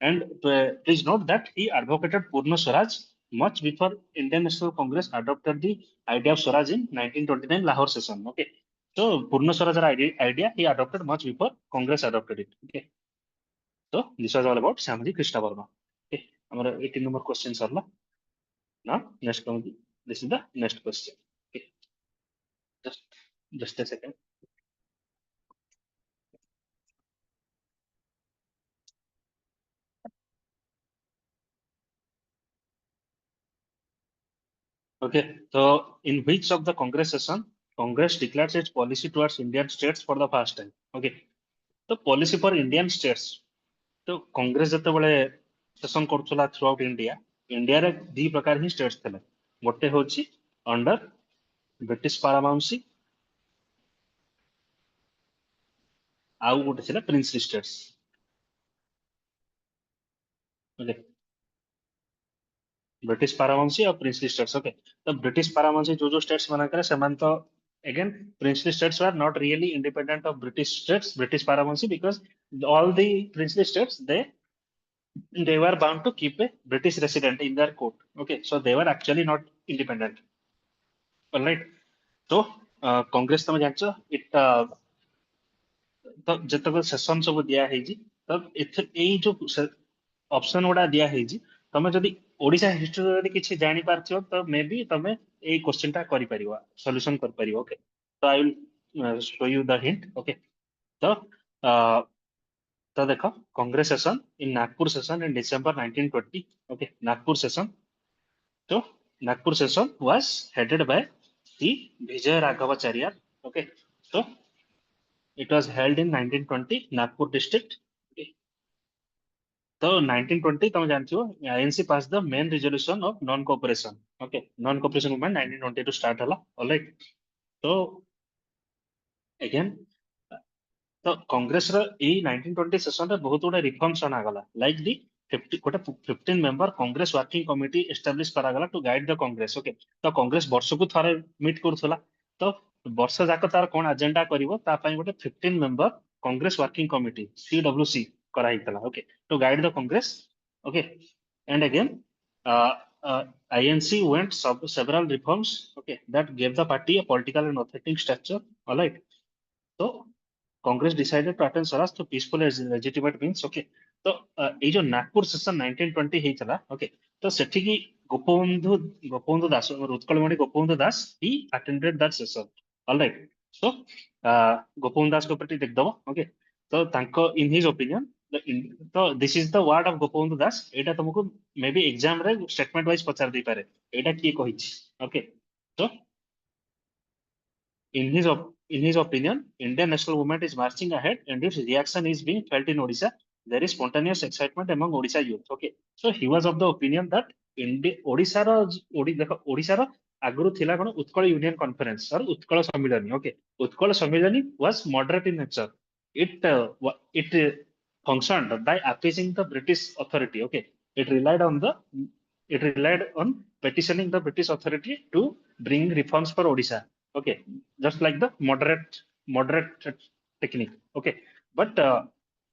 And please note that he advocated Purna Swaraj much before Indian National Congress adopted the idea of Swaraj in 1929 Lahore session. Okay. So, Purna Swaraj idea he adopted much before Congress adopted it. Okay. So, this was all about Shamaji Krishna Verma. Okay. Our 18 number question, Sarla. Now, next one. This is the next question. Okay. Just just a second. Okay. So in which of the Congress session, Congress declares its policy towards Indian states for the first time? Okay. The policy for Indian states. So Congress ଯେତେବେଳେ session करथुला throughout India India रे दी प्रकार ही states थिले गोटे होची under British पारामाउंसी आउ गोटे थिला प्रिंसली स्टेट्स ओके ब्रिटिश पारामाउंसी और प्रिंसली स्टेट्स ओके तो ब्रिटिश पारामाउंसी जो स्टेट्स माना करे समान तो again princely states were not really independent of british paramountcy because all the princely states they were bound to keep a british resident in their court okay so they were actually not independent all right so congress तम जानছো it तो जतक session सब दिया है तो एई जो option गुड़ा दिया है तमे जदि ओडिशा हिस्ट्री जदि किछि जानि पारथियो तो मे बी तमे एई क्वेश्चन टा करि परिबो सॉल्यूशन कर परिबो ओके तो I will show you the hint okay तो uh, तो देखो Congress session in Nagpur session in December 1920 okay Nagpur session तो Nagpur session was headed by C Vijaya Raghavachari okay so it was held in 1920 Nagpur district okay. तो 1920 तुम जानते हो INC pass the main resolution of non cooperation okay non cooperation movement 1920 to start हला alright तो again तो कांग्रेस रो ए 1920 session रे बहुत गुडे रिफॉर्म्स अना गला लाइक दी 50 गोटे 15 member Congress working committee establish करा गला to guide the Congress okay तो कांग्रेस वर्ष को थारे मीट करथला तो वर्ष जाक तार कोन एजेंडा करिवो ता पई गोटे 15 member Congress working committee CWC करा हितला okay to guide the Congress okay and again INC went several reforms okay that gave the party a political and authentic structure all right so Congress decided to attend Swaraj तो peaceful legitimate means okay तो ए जो Nagpur session 1920 हेतला okay तो सेठी की गोपबंधु दास और Utkalmani Gopabandhu Das he attended that session alright so Gopabandhu Das को प्रति देख दबो ओके तो तांको इन हिज ओपिनियन तो this is the word of Gopabandhu Das एटा तुमको मे बी एग्जाम रे स्टेटमेंट वाइज पचार दी पारे एटा की कहिछि ओके तो In his in his opinion, Indian national movement is marching ahead, and if reaction is being felt in Odisha, there is spontaneous excitement among Odisha youth. Okay, so he was of the opinion that Odisha ro देखो Odisha रो आगुरु थिला कोन Utkal union conference और Utkal Sammilani okay Utkal Sammilani was moderate in nature it functioned by appeasing the British authority okay it relied on the it relied on petitioning the British authority to bring reforms for Odisha okay just like the moderate technique okay but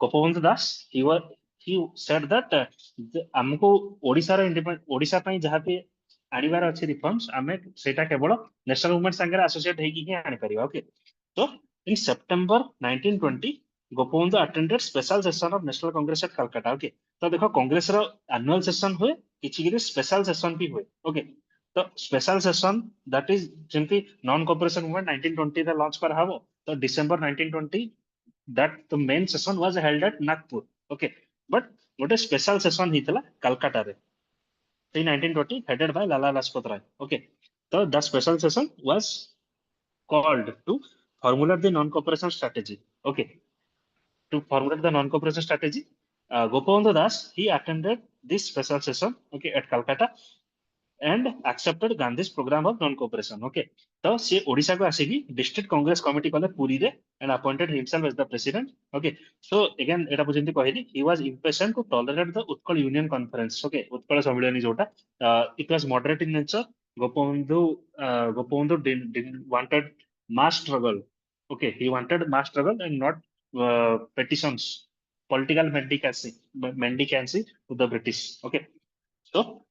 Gopabandhu Das he said that हमको ओडिशा रो independent Odisha पई जहाँ पे आनिबार अछि reforms आमे सेटा केवल national movement संगे associate हेकी ही आनि परिबा ओके तो in September 1920 Gopabandhu attended special session of national Congress at Calcutta okay तो देखो कांग्रेस रो एनुअल सेशन हुए किछि किछि स्पेशल सेशन भी हुए ओके तो स्पेशल सेशन दैट इज जेंति नॉन कोऑपरेशन मूवमेंट 1920 रे लॉन्च करा हबो तो December 1920 that the main session was held at Nagpur okay but what a special session hitala Calcutta re in 1920 headed by Lala Lajpat Rai okay so the special session was called to formulate the non cooperation strategy okay to formulate the non cooperation strategy Gopabandhu Das he attended this special session okay at Calcutta and accepted Gandhi's program of non-cooperation. Okay. तो से ओडिशा को आसिकी district Congress committee कले पुरी रे and appointed himself as the president. Okay. So again एटा बुझिंती कहली he was impatient to tolerate the Utkal Union Conference. Okay. Utkal सम्मेलनी जोटा it was moderate in nature. Gopabandhu didn't wanted mass struggle. Okay. He wanted mass struggle and not petitions, political mendicancy to the British. Okay. So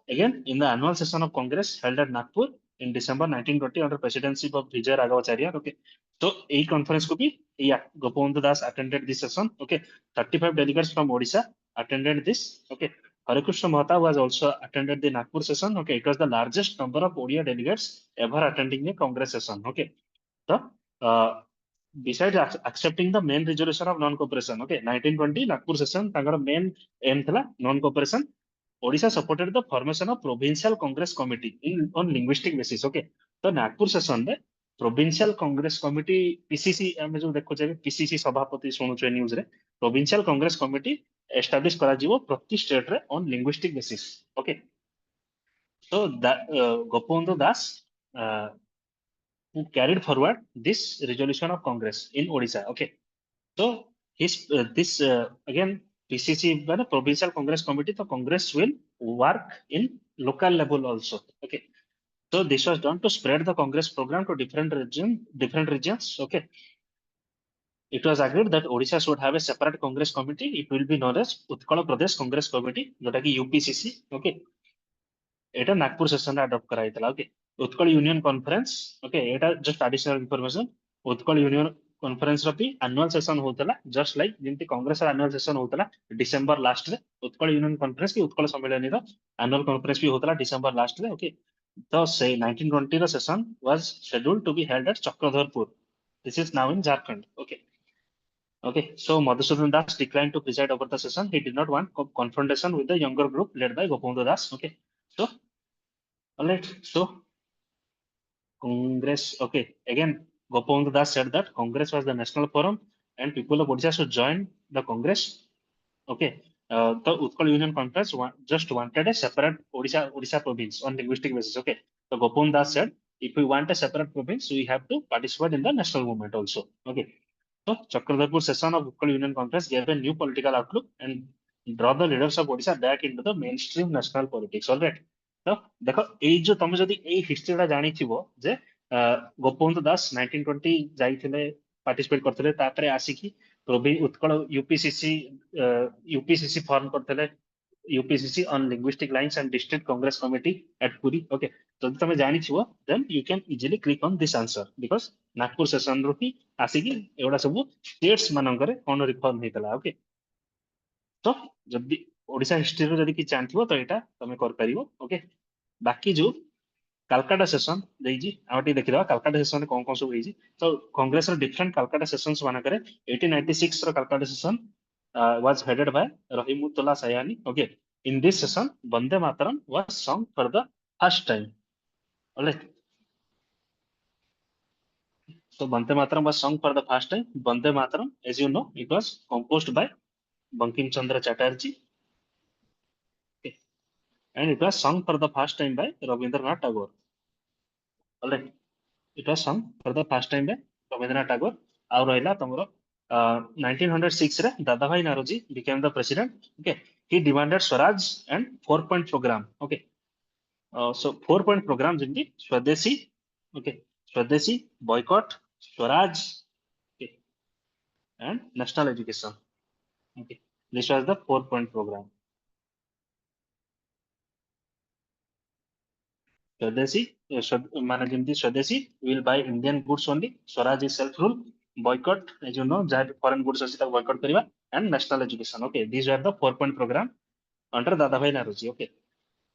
again, in the annual session of Congress held at Nagpur in December 1920 under presidency of Vijay Raghavacharya, okay. So a conference could be, yeah, Gopabandhu Das attended this session, okay. 35 delegates from Odisha attended this, okay. Hare Krishna Mahata was also attended the Nagpur session, okay. It was the largest number of Odia delegates ever attending a Congress session, okay. So, besides accepting the main resolution of non-cooperation, okay, 1920 Nagpur session, तांकर main aim थला non-cooperation. Odisha supported the formation of provincial congress committee on linguistic basis okay तो Nagpur session रे provincial congress committee PCC हमें जो देखो जे PCC सभापति सुनुचे news रे provincial congress committee establish करा जीवो प्रति स्टेट रे on linguistic basis okay so that Gopabandhu Das who carried forward this resolution of Congress in Odisha okay so his this again PCC by the provincial Congress committee the Congress will work in local level also okay so this was done to spread the Congress program to different regions okay it was agreed that Odisha should have a separate Congress committee. It will be known as Utkal Pradesh Congress Committee, that is UPCC. Okay, এটা নাগপুর সেশনে adopt করা হয়েছিল okay Utkal union conference okay এটা just additional information Utkal union conference रो भी annual session होतला just like जेंति कांग्रेस रो एनुअल सेशन होतला डिसेंबर लास्ट रे उत्कल यूनियन कॉन्फ्रेंस की उत्कल सम्मेलन रो एनुअल कॉन्फ्रेंस भी होतला डिसेंबर लास्ट रे ओके तो से 1920 रो session was scheduled to be held at Chakradharpur this is now in Jharkhand okay Okay, so Madhusudan Das declined to preside over the session. He did not want confrontation with the younger group led by Gopabandhu Das. Okay, so all right, so Congress. Okay, again Gopabandhu Das said that Congress was the national forum and people of Odisha should join the Congress. Okay, the Utkal Union Conference just wanted a separate Odisha province on linguistic basis. Okay, so Gopabandhu Das said if we want a separate province, we have to participate in the national movement also. Okay. So Chakradharpur session of Utkal Union Conference gave a new political outlook and draw the leaders of Odisha back into the mainstream national politics. All right. तो देखो এই जो तुम जदि এই হিস্ট্রিটা জানিथिबो जे गोपबंधु दास 1920 जाइथिले participate करथिले तापरे आसीकी प्रभि Utkal UPCC form करथिले UPCC on linguistic lines and district Congress committee at Puri okay जदि तुम जानिथिबो then you can easily click on this answer because Nagpur session रो ही आसीकी एवडा सब स्टेट्स मानंकरे कोन रिफॉर्म हेतला ओके तो जदि ओडिशा हिस्ट्री रो जदि कि जानथिबो तो एटा तमे कर परिबो ओके बाकी जो कालकाटा सेशन देजी आउटी देखिरा कालकाटा सेशन कोन कोन सब हेजी तो कांग्रेस रो डिफरेंट कालकाटा सेशंस माने करे 1896 रो Calcutta session was headed by Rahimtulla Sayani okay in this session Vande Mataram was sung for the first time alright so Vande Mataram was sung for the first time Vande Mataram as you know it was composed by Bankim Chandra Chatterjee okay and it was sung for the first time by Rabindranath Tagore alright it was sung for the first time by Rabindranath Tagore ଆଉ ରହିଲା ତମର 1906 ରେ ଦାଦାଭାଇ Naoroji became the president okay he demanded Swaraj and 4 point program okay so 4 point program ଯେମିତି ସ୍ୱଦେଶୀ okay Swadeshi boycott Swaraj okay and national education okay this was the 4 point program Swadeshi, माने जेमती स्वदेशी will buy Indian goods only. Swaraj is self rule. Boycott, as you know, जहाँ foreign goods अछि ताको boycott करिवा and national education. Okay, these were the 4 point program under Dadabhai Naoroji. Okay,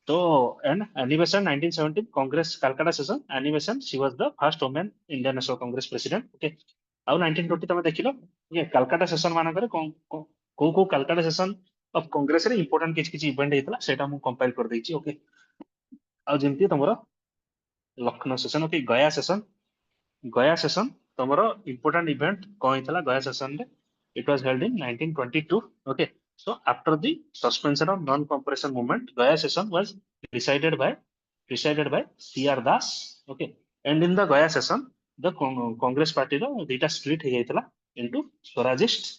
so and animation 1917 Congress Calcutta session animation she was the first woman Indian National Congress president. Okay, ଆଉ 1920 तमे देखिलो ये Calcutta session मानकरे को Calcutta session of Congress रे important किछ किछ event हेतला सेटा मु compile कर देछि. Okay, ଆଉ ଯେମିତି ତମର लखनऊ सेशन ओके गया सेशन तमरो important event कौन हितला गया सेशन रे it was held in 1922 okay so after the suspension of non cooperation movement gaya session was decided by CR Das okay and in the gaya session the congress party ro dita split he jaitala into Swarajist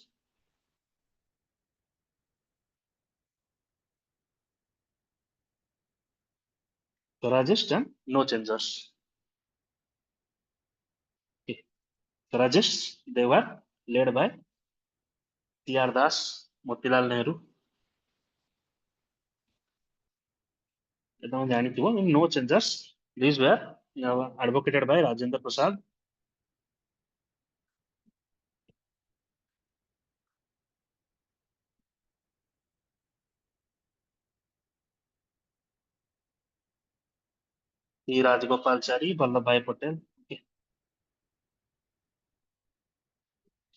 and no changers okay Swarajists they were led by CR Das Motilal Nehru एकदम जानिथिबो no changes these were advocated by Rajendra Prasad E Rajagopalachari Vallabh Bhai Patel okay.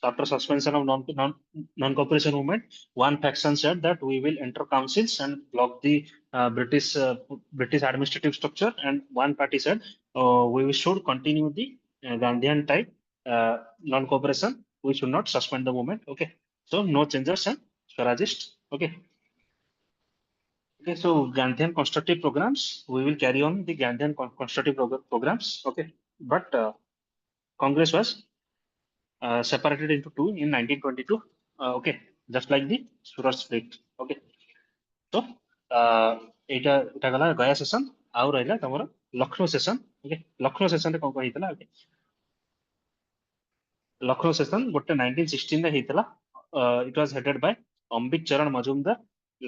After suspension of non-cooperation movement, one faction said that we will enter councils and block the British administrative structure, and one party said we should continue the Gandhian type non-cooperation. We should not suspend the movement. Okay, so no changes and Swarajist Okay. Okay, so Gandhian constructive programs, we will carry on the Gandhian constructive programs. Okay, but Congress was separated into two in 1922. Okay, just like the Surat split. Okay, so ଏଇଟା ଏଇଟା ଗଲା Gaya session ଆଉ ରହିଲା ତମର Lucknow session okay Lucknow ସେସନରେ କଣ କଣ ହେଇଥିଲା okay Lucknow session ଗୋଟେ 1916 ରେ ହେଇଥିଲା it was headed by Ambit Charan Majumdar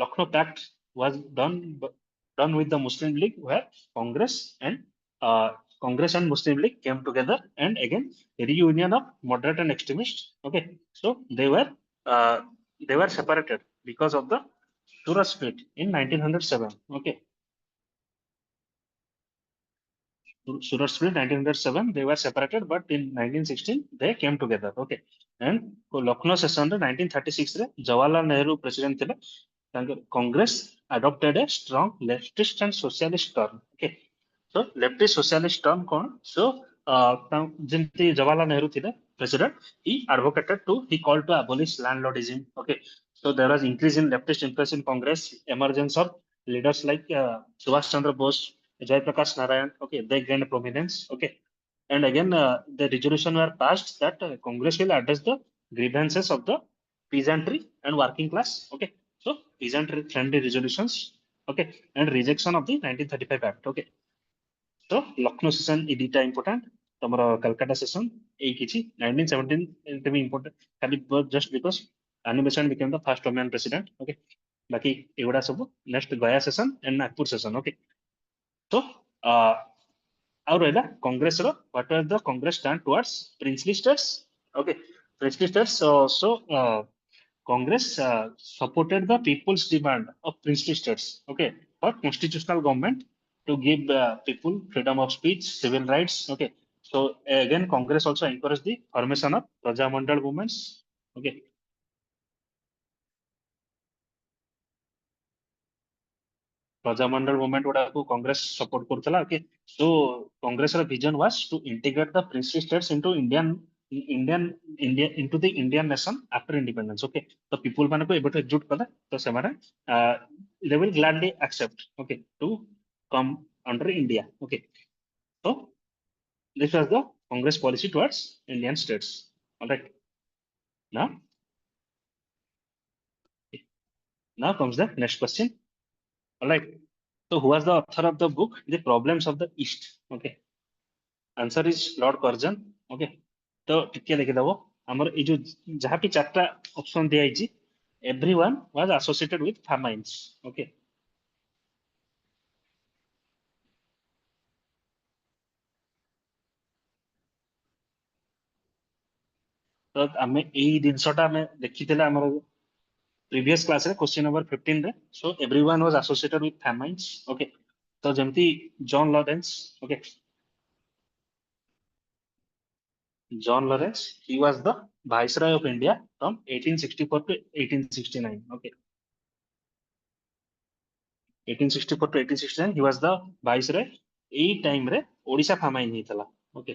Lucknow pact was done with the Muslim League where Congress and uh, Congress and Muslim League came together and again reunion of moderate and extremists okay so uh, they were separated because of the Surat split in 1907 okay Surat split 1907 they were separated but in 1916 they came together okay and Lucknow session 1936 ରେ Jawaharlal Nehru president ଥିଲେ Congress adopted a strong leftist and socialist turn okay so leftist socialist turn କଣ so ଯେମିତି Jawaharlal Nehru ଥିଲେ president he advocated to he called to abolish landlordism okay so there was increase in leftist interest in Congress emergence of leaders like Subhash Chandra Bose Jai Prakash Narayan, okay, they gained prominence, okay. And again, the resolution were passed that Congress will address the grievances of the peasantry and working class, okay. So, peasantry friendly resolutions, okay, and rejection of the 1935 Act, okay. So, Lucknow session is data important. Tomorrow, Calcutta session, a kichi, 1917 is to be important, just because animation became the first woman president, okay. Baki, evoda sabu, next Gaya session and Nagpur session, okay. So, ଆଉ ରହିଲା କଂଗ୍ରେସର what was the Congress stand towards princely states okay princely states so Congress supported the people's demand of princely states okay for constitutional government to give people freedom of speech civil rights okay so again Congress also encouraged the formation of Prajamandal movements okay Prajamandal movement ଗୁଡାକୁ Congress support କରୁଥିଲା okay so କଂଗ୍ରେସର vision was to integrate the princely states into Indian India into the Indian nation after independence okay ତ people ମାନଙ୍କୁ ଏବେଠୁ ଏକଜୁଟ କଲେ ତ ସେମାନେ they will gladly accept okay to come under India okay so this was the Congress policy towards Indian states all right now now comes the next question all right so who was the author of the book The Problems of the East okay answer is Lord Curzon okay तो टिके देखिदबो हमर ए जो जहाँ भी चारटा option दिया है everyone was associated with farmans okay तो आमे एई दिनसटा आमे देखितेला हमर प्रीवियस क्लास रे क्वेश्चन नंबर 15 रे so everyone was associated with farmans okay तो जेमती John Lawrence okay John Lawrence, he was the Viceroy of India from 1864 to 1869. Okay, 1864 to 1869, he was the Viceroy. এই টাইমରେ ଓଡ଼ିଶା ଫାମାଇନ୍ ହେଇଥିଲା ଓକେ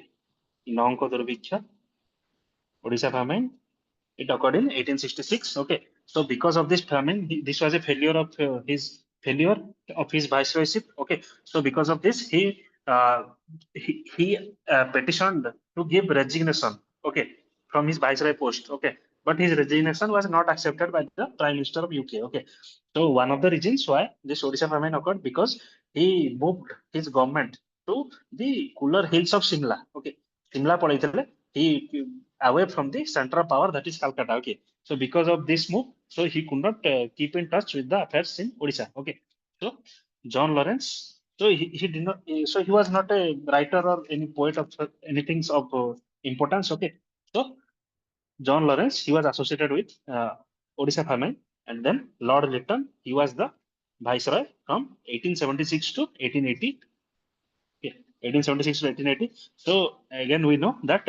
ନଅଙ୍କ ଦୁର୍ଭିକ୍ଷ Odisha famine it occurred in 1866 okay so because of this famine this was a failure of his viceroyship okay so because of this uh, he petitioned to give resignation okay from his viceroy post okay but his resignation was not accepted by the prime minister of UK okay so one of the reasons why this Odisha famine occurred because he moved his government to the cooler hills of Shimla okay Shimla ପଳେଇଥିଲେ he away from the central power that is Calcutta okay so because of this move so he could not keep in touch with the affairs in Odisha okay so John Lawrence so he did not so he was not a writer or any poet of anything of importance okay so John Lawrence he was associated with Odisha famine and then Lord Lytton he was the viceroy from 1876 to 1880 okay, 1876 to 1880. So again, we know that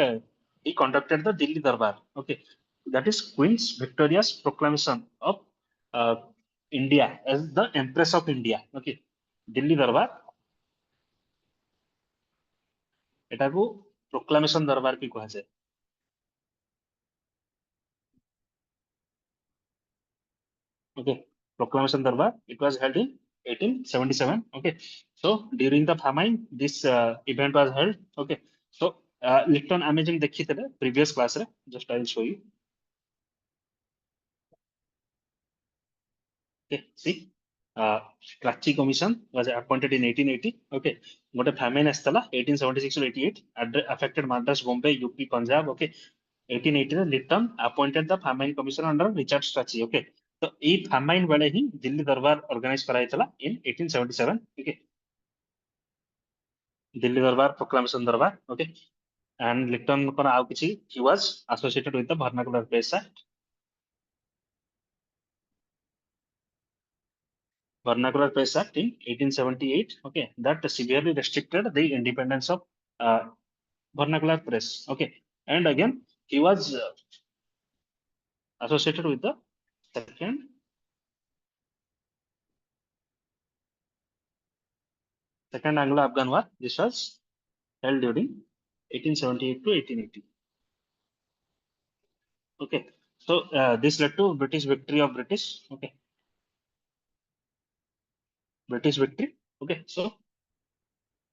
he conducted the Delhi Darbar. Okay, that is Queen's Victoria's proclamation of uh, India as the Empress of India. Okay, Delhi Darbar. ଏଟାକୁ proclamation ଦରବାର ବି କୁହାଯାଏ Okay, proclamation darbar, it was held in 1877. Okay, so during the famine this event was held. Okay, so Lipton amazing dekhithile previous class re, just I will show you. Okay, see, Kratchi commission was appointed in 1880. Okay, what a famine astala 1876 to 88 affected Madras, Bombay, UP, Punjab. Okay, 1880 ରେ Liton appointed the famine commission under Richard Strachey. Okay, ତ ଏଇ famine ବେଳେ ହିଁ ଦିଲ୍ଲୀ ଦରବାର organize କରାଯାଇଥିଲା in 1877. Okay, Delhi Darbar proclamation Darbar. Okay, and Liton କଣ ଆଉ କିଛି, he was associated with the vernacular press act. Vernacular Press Act in 1878. Okay, that severely restricted the independence of vernacular press. Okay, and again he was associated with the second Anglo-Afghan War. This was held during 1878 to 1880. Okay, so this led to British victory of British. Okay, British victory. Okay, so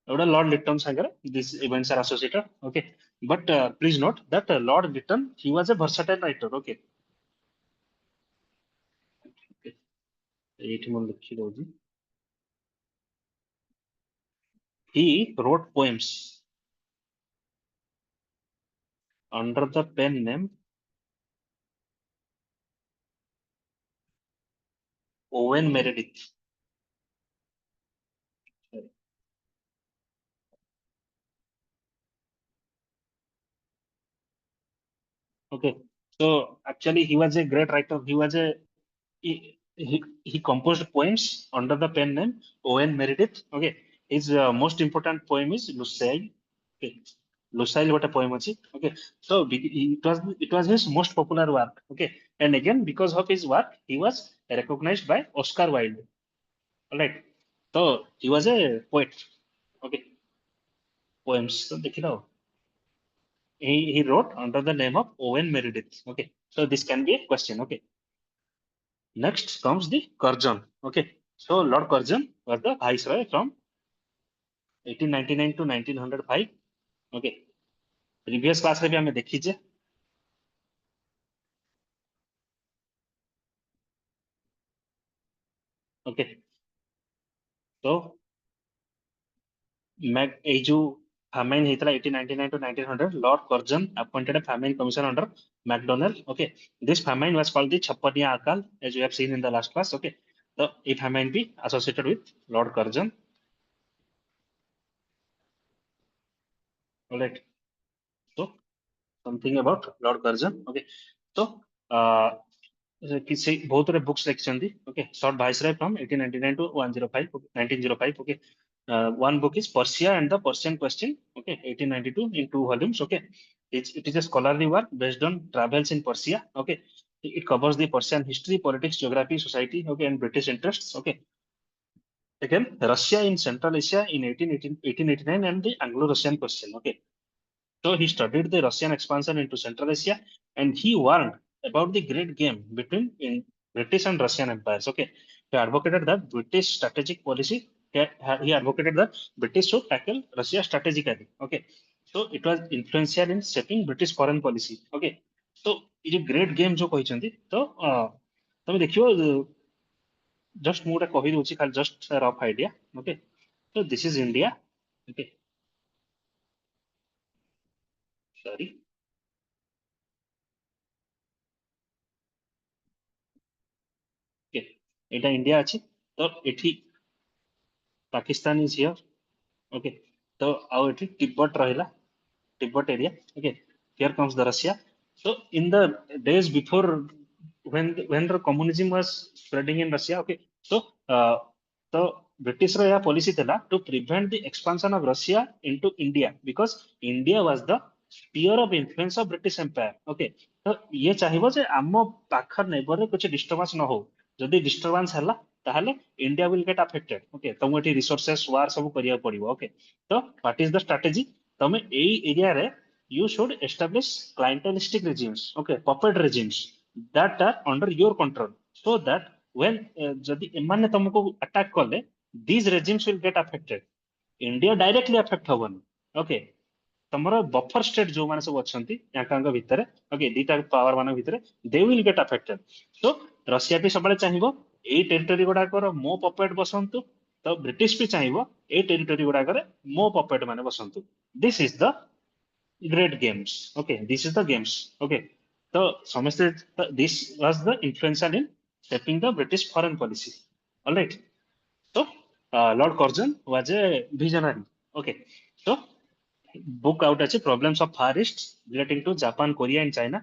Lord Lytton Sagar, these events are associated. Okay, but please note that Lord Lytton, he was a versatile writer. Okay, okay. ଏଇଠି ମୁଁ ଲେଖି ଦଉଛି. He wrote poems under the pen name Owen Meredith. Okay, so actually he was a great writer. He was a he composed poems under the pen name Owen Meredith. Okay, his most important poem is Lucille. Okay, Lucille, what a poem was it? Okay, so it was his most popular work. Okay, and again because of his work, he was recognized by Oscar Wilde. All right, so he was a poet. Okay, poems. So dekhi rao. He wrote under the name of Owen Meredith. Okay, so this can be a question. Okay, next comes the Curzon. Okay, so Lord Curzon was the viceroy from 1899 to 1905. Okay, previous class रे भी हमें देखी जे. Okay, so এই जो famine ହେଇଥିଲା 1899 to 1900, Lord Curzon appointed a famine commission under MacDonald. Okay, this famine was called the Chhappaniya Akal, as you have seen in the last class. Okay, so a famine be associated with Lord Curzon. All right, so something about Lord Curzon. Okay, so କିଛି ବହୁତ ରେ books ଲେଖିଛନ୍ତି. Okay, short viceroy from 1899 to 105. Okay, 1905. Okay, one book is Persia and the Persian Question. Okay, 1892 in 2 volumes. Okay, it is a scholarly work based on travels in Persia. Okay, it covers the Persian history, politics, geography, society. Okay, and British interests. Okay, again Russia in Central Asia in 1889 and the Anglo-Russian question. Okay, so he studied the Russian expansion into Central Asia, and he warned about the great game between British and Russian empires. Okay, he advocated that British strategic policy. He advocated that British should tackle Russia strategically. Okay, so it was influential in shaping British foreign policy. Okay, so ये जो great game जो କହିଛନ୍ତି तो तमे देखियो just ମୁଁ ଗୋଟେ କହି ଦଉଛି ଖାଲି just a rough idea. Okay, so this is India. Okay, sorry. Okay, এটা ইন্ডিয়া আছে তো এଠି Pakistan is here. Okay, so ଆଉ ଏଠି Tibet ରହିଲା, Tibet area. Okay, here comes the Russia. So in the days before, when the communism was spreading in Russia. Okay, so so British ର ଏହା policy ଥିଲା to prevent the expansion of Russia into India because India was the sphere of influence of British Empire. Okay, ତ ଇଏ ଚାହିଁବ ଯେ ଆମ ପାଖ neighbor ରେ କିଛି disturbance ନ ହଉ. ଯଦି disturbance ହେଲା ତାହେଲେ India will get affected. Okay, ତମକୁ ଏଠି resources war ସବୁ କରିବାକୁ ପଡିବ. Okay, ତ what is the strategy? ତମେ ଏଇ area ରେ you should establish clientelistic regimes. Okay, puppet regimes that are under your control so that when जदि एमाने तुमको अटैक कले these regimes will get affected. India directly affect हबन. Okay, तमरो buffer state जो माने सब अछंती याकांग भितरे, ओके, दीटा पावर मान भितरे they will get affected. So Russia भी सबले चाहिबो ए टेरिटरी गुडा कर मो पपेट बसंतु, तो ब्रिटिश भी चाहिबो ए टेरिटरी गुडा करे मो पपेट माने बसंतु. This is the great games. Okay, this is the games. Okay, तो समस्ते this was the influential in shaping the British foreign policy. Alright. So, Lord Curzon was a visionary. Okay, so book out as problems of Far East relating to Japan, Korea, and China.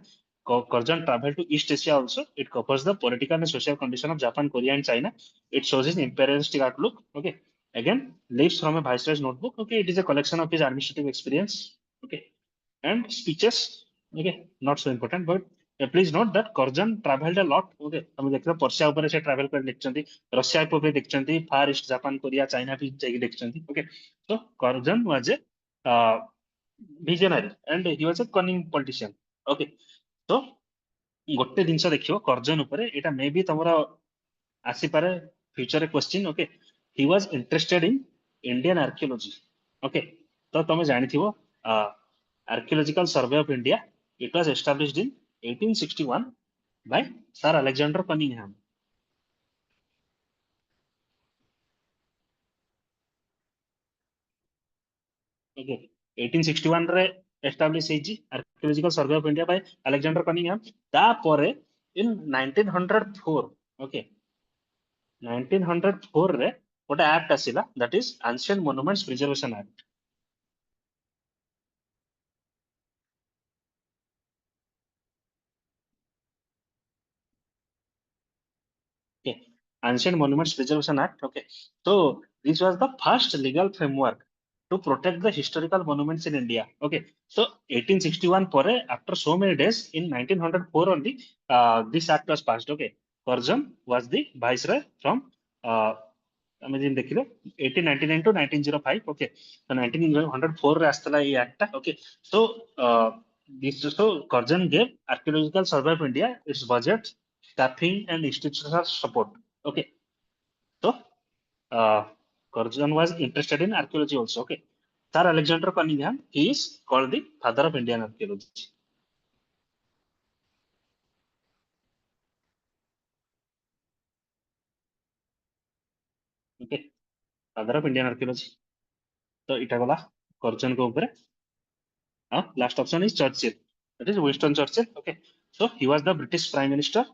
Curzon traveled to East Asia also. It covers the political and social condition of Japan, Korea, and China. It shows his imperialistic outlook. Okay, again, leaves from a viceroy's notebook. Okay, it is a collection of his administrative experience. Okay, and speeches. Okay, not so important, but please note that Curzon traveled a lot. Okay, हम देखते हैं Persia ऊपर से travel कर देखचंती, Russia ऊपर देखचंती, फार east, Japan, Korea, China भी जाके देखचंती. Okay, so Curzon was a visionary and he was a cunning politician. Okay, so ଗୋଟେ ଜିନିଷ ଦେଖିବ Curzon ଉପରେ, ଏଟା ମେ ବି ତମର ଆସିପାରେ future question. Okay, he was interested in Indian archaeology. Okay, तो तुम जानिथिबो archaeological survey of India, it was established in 1861 by sir Alexander Cunningham. Okay, 1861 रे एस्टैब्लिश हेजी archaeological survey of India by Alexander Cunningham. तापरे in 1904, okay, 1904 रे गोटे act आसिला, that is ancient monuments preservation act. Okay, Ancient Monuments Preservation Act. Okay, so this was the first legal framework to protect the historical monuments in India. Okay, so 1861 pore, after so many days, in 1904 only, this act was passed. Okay, Curzon was the viceroy from I mean, देखिलो 1899 to 1905. Okay, so 1904 रे आस्तला ये act. Okay, so this so Curzon gave Archaeological Survey of India its budget, staffing, and institutional support. Okay, so uh, Curzon was interested in archaeology also. Okay, Sir Alexander Cunningham, he is called the father of Indian archaeology. Okay, father of Indian archaeology. तो इटा गला Curzon को ऊपर. Last option is Churchill. That is Winston Churchill. Okay, so he was the British Prime Minister.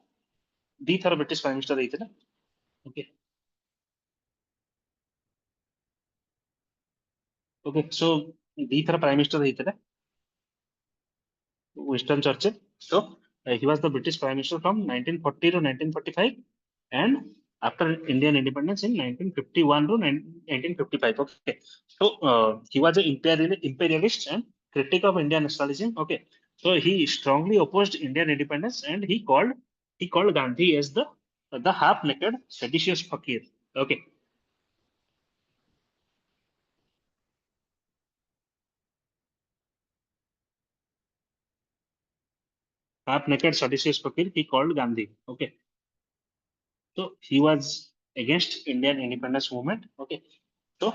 The third British Prime Minister ଦେଇଥିଲେ. Okay, okay, so the third Prime Minister ଦେଇଥିଲେ Winston Churchill. So he was the British Prime Minister from 1940 to 1945, and after Indian independence in 1951 to 1955. Okay, so he was an imperialist and critic of Indian nationalism. Okay, so he strongly opposed Indian independence, and he called Gandhi as the half-naked seditious fakir. Okay, half-naked seditious fakir. He called Gandhi. Okay, so he was against Indian independence movement. Okay, so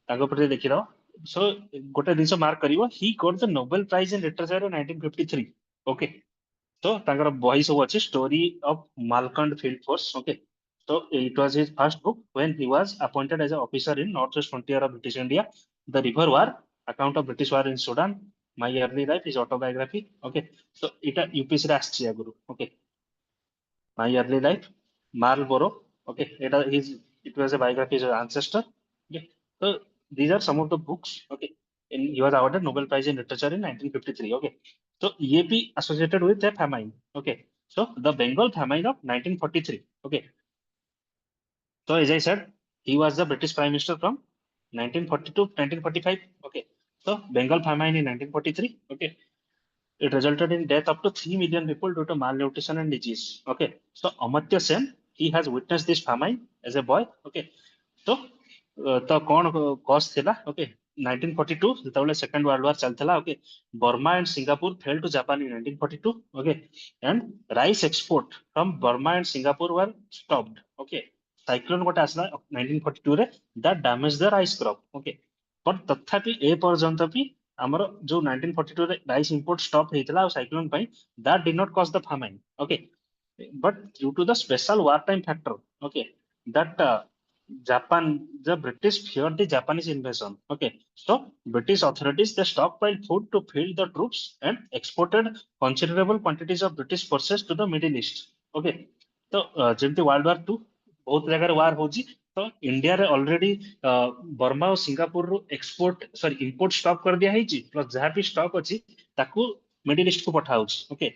ତାଙ୍କ ଉପରେ ଦେଖିର. So ଗୋଟେ ଜିନିସ mark କରିବ, he got the Nobel Prize in Literature in 1953. Okay, so ତାଙ୍କର ବହି ସବୁ ଅଛି, story of Malkand Field Force. Okay, so it was his first book when he was appointed as an officer in northwest frontier of British India. The River War, account of British war in Sudan, my early life, his autobiography. Okay, so এটা UPSC ରେ ଆସିଛି ଆଗରୁ. Okay, my early life, Marlborough. Okay, it was a biography of his ancestor. Okay, so these are some of the books. Okay, and he was awarded Nobel Prize in Literature in 1953. Okay, so EAP associated with a famine. Okay, so the Bengal famine of 1943. Okay, so as I said, he was the British Prime Minister from 1940 to 1945. Okay, so Bengal famine in 1943. Okay, it resulted in death up to 3 million people due to malnutrition and disease. Okay, so Amartya Sen, he has witnessed this famine as a boy. Okay, so the कौन cause थिला. Okay, 1942 ଯେତେବେଳେ second world war ଚାଲିଥିଲା okay Burma and Singapore fell to Japan in 1942 okay and rice export from Burma and Singapore were stopped okay cyclone ଗୋଟେ ଆସିଲା 1942 ରେ that damaged the rice crop okay but ତଥାପି ଏ ପର୍ଯ୍ୟନ୍ତ ବି ଆମର ଯୋଉ 1942 ରେ ରାଇସ୍ ଇମ୍ପୋର୍ଟ ଷ୍ଟପ୍ ହେଇଥିଲା ଆଉ ସାଇକ୍ଲୋନ ପାଇଁ that did not cause the famine okay but due to the special wartime factor okay that Japan, the British feared the Japanese invasion. Okay, so British authorities they stockpiled food to feed the troops and exported considerable quantities of British forces to the Middle East. Okay, तो ଯେମିତି World War II ବହୁତ ଜାଗାରେ war ହଉଛି ତ ଇଣ୍ଡିଆରେ already Verma ଆଉ ସିଙ୍ଗାପୁରରୁ export ସରି import stop କରିଦିଆ ହେଇଛି plus ଯାହା ବି ଷ୍ଟକ୍ ଅଛି ତାକୁ ମିଡିଲ ଇଷ୍ଟ କୁ ପଠାଉଛି okay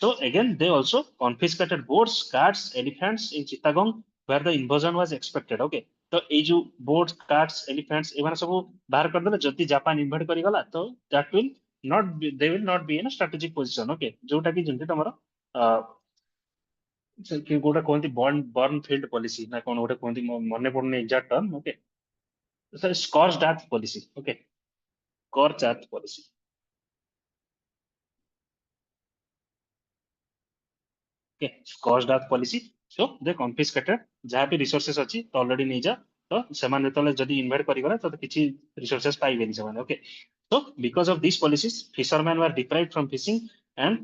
so again they also confiscated boats carts elephants in Chittagong where the invasion was expected okay तो ଏଇ ଯୋଉ boats carts elephants ଏମାନେ ସବୁ ବାହାର କରିଦେଲେ ଯଦି ଜାପାନ ଇନଭେଡ କରିଗଲା ତ that will not be they will not be in a strategic position okay ଯୋଉଟା କି ଯେମିତି ତମର କି କୋଉଟା କୁହନ୍ତି ବର୍ନ ଫିଲ୍ଡ ପଲିସି ନା କଣ ଗୋଟେ କୁହନ୍ତି ମନେ ପଡୁନି exact term okay scorched earth policy okay scorched earth policy okay cost death policy so they confiscated ଯାହା ବି resources ଅଛି ତ already ନେଇଯା ତ ସେମାନେ ଯେତେବେଳେ ଯଦି invade କରିଗଲେ ତ କିଛି resources ପାଇବେନି ସେମାନେ okay so because of these policies fishermen were deprived from fishing and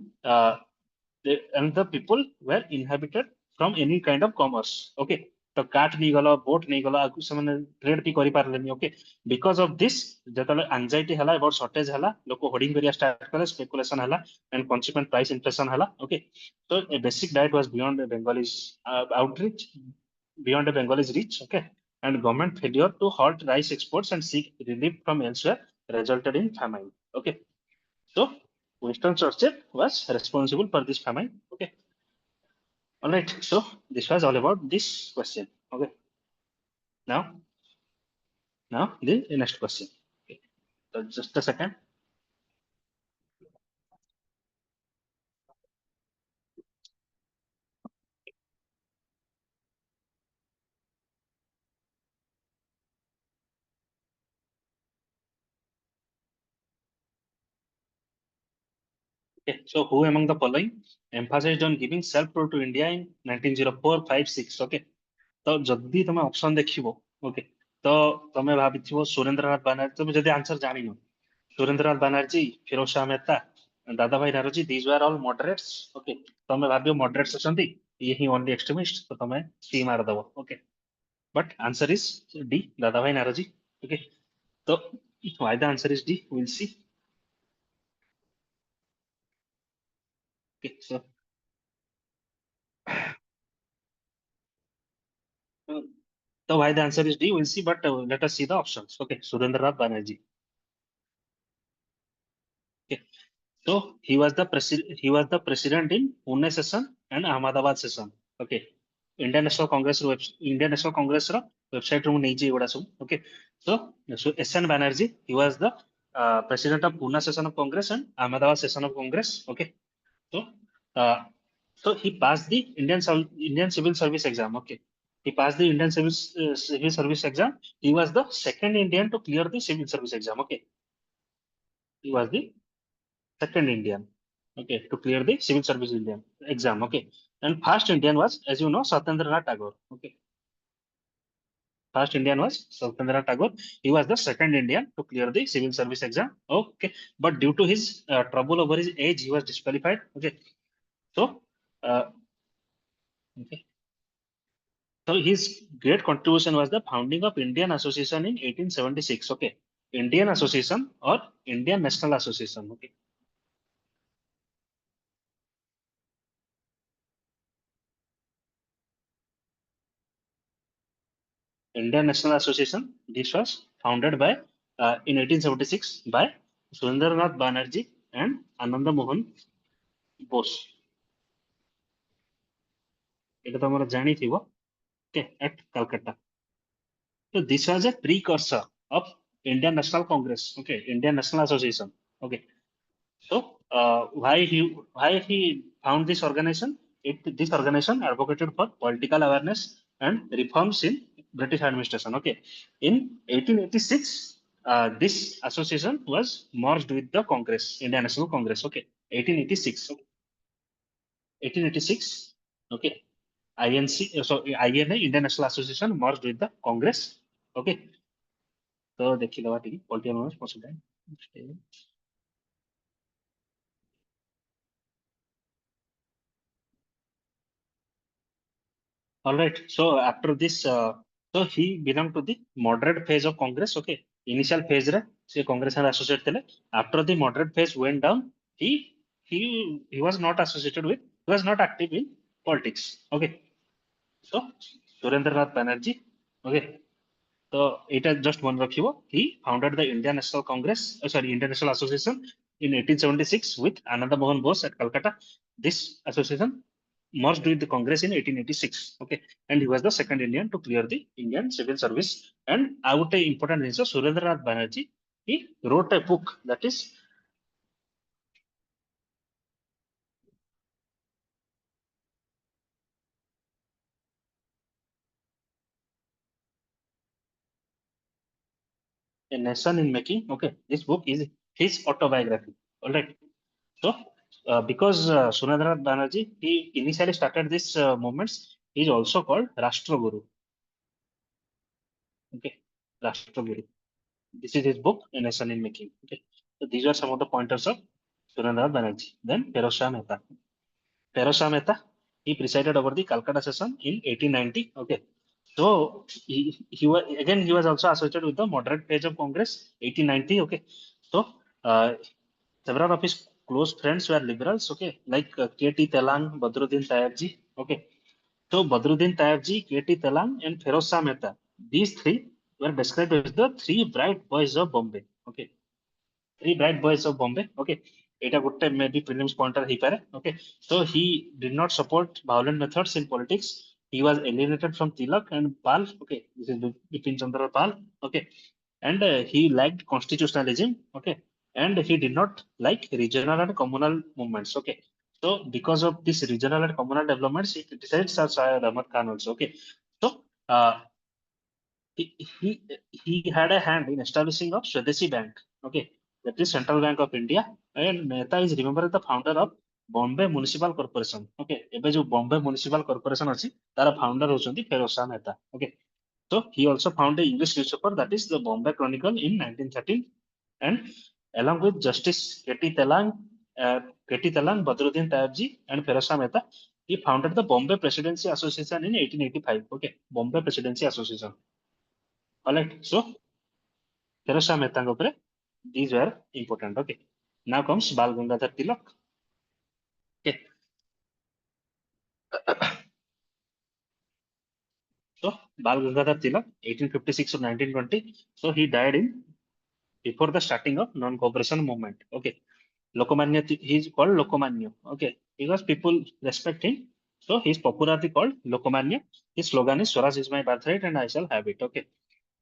and the people were inhabited from any kind of commerce okay ତ କାଠ ନେଇଗଲ ବୋଟ ନେଇଗଲ ଆଗକୁ ସେମାନେ ଟ୍ରେଡ୍ ବି କରିପାରିଲେନି ଓକେ ବିକଜ ଅଫ ଦିସ୍ ଯେତେବେଳେ ଆଂଜାଇଟି ହେଲା ଏବଂ ସର୍ଟେଜ ହେଲା ଲୋକ ହୋର୍ଡିଂ କରିବା ଷ୍ଟାର୍ଟ କଲେ ସ୍ପେକୁଲେସନ ହେଲା and consequent price inflation ହେଲା okay so a basic diet was beyond a Bengalese outreach beyond a Bengalese reach okay and government failure to halt rice exports and seek relief from elsewhere resulted in famine okay so Winston Churchill was responsible for this famine okay all right so this was all about this question okay now the next question okay so just a second okay so who among the following emphasized on giving self rule to India in 1904-5-6 okay तो जदि तुम option देखिबो okay तो तमे भाबिथिबो सुरेंद्रनाथ बनर्जी तुम जदि answer जानिनो Surendranath Banerjee Pherozeshah Mehta Dadabhai Naoroji these were all moderates okay तमे भाबियो मॉडरेट्स अछंती ये ही ओनली एक्सट्रीमिस्ट तो तमे सी मार दबो okay but answer is D Dadabhai Naoroji okay तो why the answer is D will see okay so so why the answer is D we'll see but let us see the options okay Surendranath Banerjee okay so he was the president in Pune session and Ahmedabad session okay Indian National Congress Indian National Congress ର website ରୁ ମୁଁ ନେଇଛି ଏଗୁଡ଼ା ସବୁ okay so SN Banerjee he was the president of Pune session of Congress and Ahmedabad session of Congress okay so uh, so he passed the Indian Civil Service exam okay he passed the Indian Civil Service exam he was the second Indian to clear the Civil Service exam okay he was the second Indian, okay, to clear the civil service Indian exam, okay. And first Indian was, as you know, Satyendranath Tagore, okay. First Indian was Satyendranath Tagore. He was the second Indian to clear the civil service exam, okay. But due to his trouble over his age, he was disqualified, okay. So, okay. So his great contribution was the founding of Indian Association in 1876, okay. Indian Association or Indian National Association, okay. Indian National Association. This was founded by in 1876 by Surendranath Banerjee and Ananda Mohan Bose. এটা তো আমরা জানিଥିବ okay at Calcutta. So this was a precursor of Indian National Congress. Okay, Indian National Association. Okay. So why he found this organization? This organization advocated for political awareness and reforms in British administration. Okay, in 1886 this association was merged with the Congress, Indian National Congress. Okay, 1886. 1886. Okay, INC. So INA, Indian National Association, merged with the Congress. Okay, so देखिए ठीक political knowledge possible. All right. So after this, so he belonged to the moderate phase of Congress. Okay. Initial phase re se Congress and associate thele. After the moderate phase went down, he was not associated with. He was not active in politics. Okay. So Surendranath Banerjee. Okay. So it has just one rakhibo. He founded the Indian National Congress, sorry, Indian National Association in 1876 with Ananda Mohan Bose at Calcutta. This association merged with the Congress in 1886. Okay, and he was the second Indian to clear the Indian Civil Service. And I would say important is Surendranath Banerjee. He wrote a book that is A Nation in Making. Okay, this book is his autobiography. All right. So, because Surendranath Banerjee, he initially started this movements, he is also called Rashtra Guru. Okay, Rashtra Guru. This is his book, A Nation in Making. Okay, so these are some of the pointers of Surendranath Banerjee. Then Feroz Shah Mehta. Feroz Shah Mehta, he presided over the Calcutta session in 1890. Okay, so he was also associated with the moderate page of Congress 1890. Okay, so uh, several of his close friends were liberals. Okay, like K.T. Telang, Badruddin Tayebji. Okay, so Badruddin Tayebji, K.T. Telang, and Feroz Shah Mehta. These three were described as the three bright boys of Bombay. Okay, three bright boys of Bombay. Okay, এটা ଗୋଟେ maybe prelims pointer ହେଇପାରେ. Okay, so he did not support violent methods in politics. He was alienated from Tilak and Pal. Okay, this is Bipin Chandra Pal. Okay, and he liked constitutionalism. Okay, and he did not like regional and communal movements. Okay, so because of this regional and communal developments, he criticized Sir Syed Ahmad Khan also. Okay, so uh, he, he he had a hand in establishing of Swadeshi Bank. Okay, that is Central Bank of India, and Mehta is remembered the founder of Bombay Municipal Corporation. Okay, ଏବେ ଯୋଉ Bombay Municipal Corporation ଅଛି ତାର founder ହଉଛନ୍ତି Feroz Shah Mehta. Okay, so he also founded English newspaper that is the Bombay Chronicle in 1913, and along with Justice K.T. Telang, Badruddin Tayebji, and Feroz Shah Mehta, he founded the Bombay Presidency Association in 1885. Okay, Bombay Presidency Association. All right, so Feroz Shah Mehta ଉପରେ these were important. Okay, now comes Bal Gangadhar Tilak. Okay, so Bal Gangadhar Tilak, 1856 to 1920. So he died in before the starting of non-cooperation movement. Okay, Lokmanya, he is called Lokmanya. Okay, because people respect him, so he is popularly called Lokmanya. His slogan is Swaraj is my birthright and I shall have it. Okay,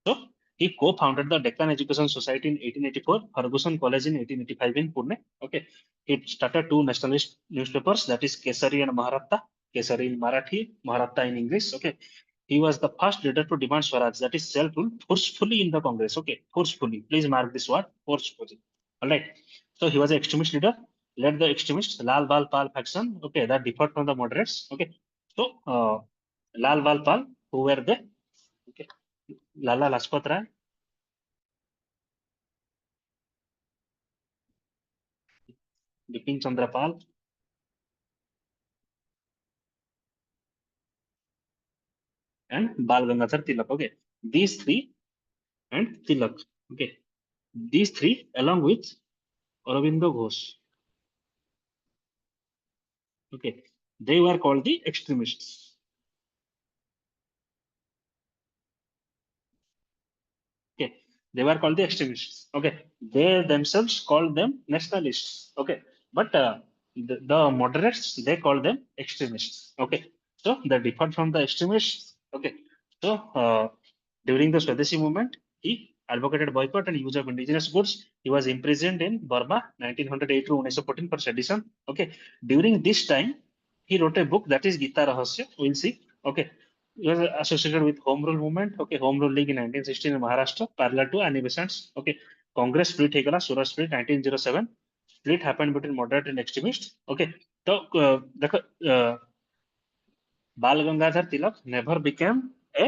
so he co-founded the Deccan Education Society in 1884, Ferguson College in 1885 in Pune. Okay, he started two nationalist newspapers, that is Kesari and Maharatta. Kesari in Marathi, Maharatta in English. Okay, he was the first leader to demand Swaraj, that is self-rule, forcefully in the Congress. Okay, forcefully. Please mark this word, forcefully. All right. So he was an extremist leader, led the extremist Lal Bal Pal faction. Okay, that differed from the moderates. Okay, so Lal Bal Pal, who were they? Okay, Lala Lajpat Rai, Bipin Chandra Pal, and Bal Gangadhar Tilak. Okay, these three and Tilak. Okay, these three along with Aurobindo Ghosh. Okay, they were called the extremists. Okay, they were called the extremists. Okay, they themselves called them nationalists. Okay, but the moderates they call them extremists. Okay, so they differed from the extremists. Okay, so during the Swadeshi movement, he advocated boycott and use of indigenous goods. He was imprisoned in Burma 1908 to 1914 for sedition. Okay, during this time, he wrote a book that is Gita Rahasya. We'll see. Okay, was associated with Home Rule movement. Okay, Home Rule League in 1916 in Maharashtra, parallel to annibersants. Okay, Congress split ହେଇଗଲା Suraj split 1907. Split happened between moderate and extremist. Okay, तो देखो Bal Gangadhar Tilak never became a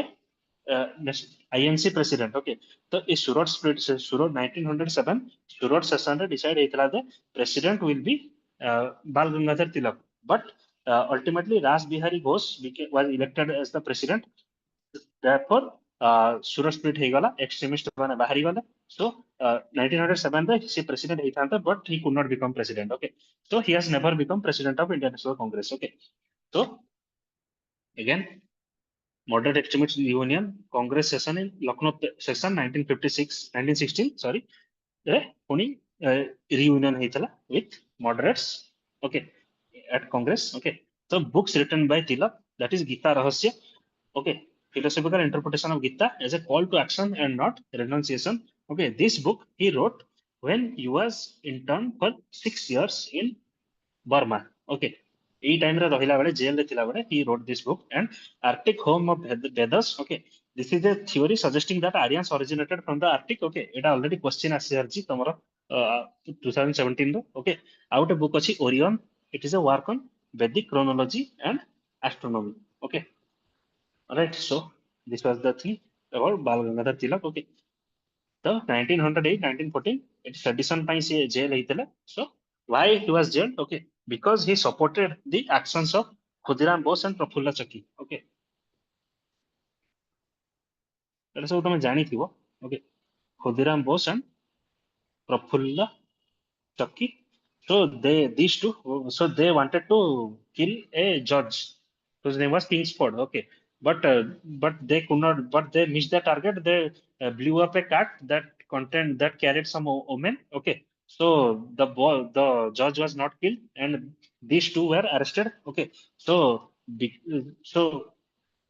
INC president. Okay, तो इस Surat split से Surat 1907 Surat session रे decide ହେଇଥିଲା that president will be Bal Gangadhar Tilak, but ultimately Ras Bihari Ghosh was elected as the president. Therefore Surat split ହେଇଗଲା, extremist ମାନେ ବାହାରି ଗଲେ. So 1907 ରେ ସେ president ହେଇଥାନ୍ତା, but he could not become president. Okay, so he has never become president of Indian National Congress. Okay, so again moderate extremist union Congress session in Lucknow session 1956 1916 sorry रे पुणी reunion ହେଇଥିଲା with moderates. Okay, at Congress. Okay, so books written by Tilak, that is Gita Rahasya. Okay, philosophical interpretation of Gita as a call to action and not renunciation. Okay, this book he wrote when he was interned for 6 years in Burma. Okay, এই time রে রহিলা বেলে jail রে থিলা বেলে he wrote this book. And Arctic home of Vedas. Okay, this is a theory suggesting that Aryans originated from the Arctic. Okay, এটা already question আসি আরছি তোমার 2017 रो. Okay, out a book ଅଛି Orion. It is a work on Vedic chronology and astronomy. Okay, all right, so this was the thing about Bal Gangadhar Tilak. Okay, the 1908 1914 it's sedition ପାଇଁ ସେ jail ହେଇଥିଲେ. So why he was jailed? Okay, because he supported the actions of Khudiram Bose and Prafulla Chaki. Okay, ଏଟା ସବୁ ତମେ ଜାଣିଥିବ. Okay, Khudiram Bose and Prafulla Chaki. So these two, so they wanted to kill a judge whose name was Kingsford. Okay, but they could not. But they missed the target. They blew up a cat that carried some omen. Okay, so the judge was not killed, and these two were arrested. Okay, so so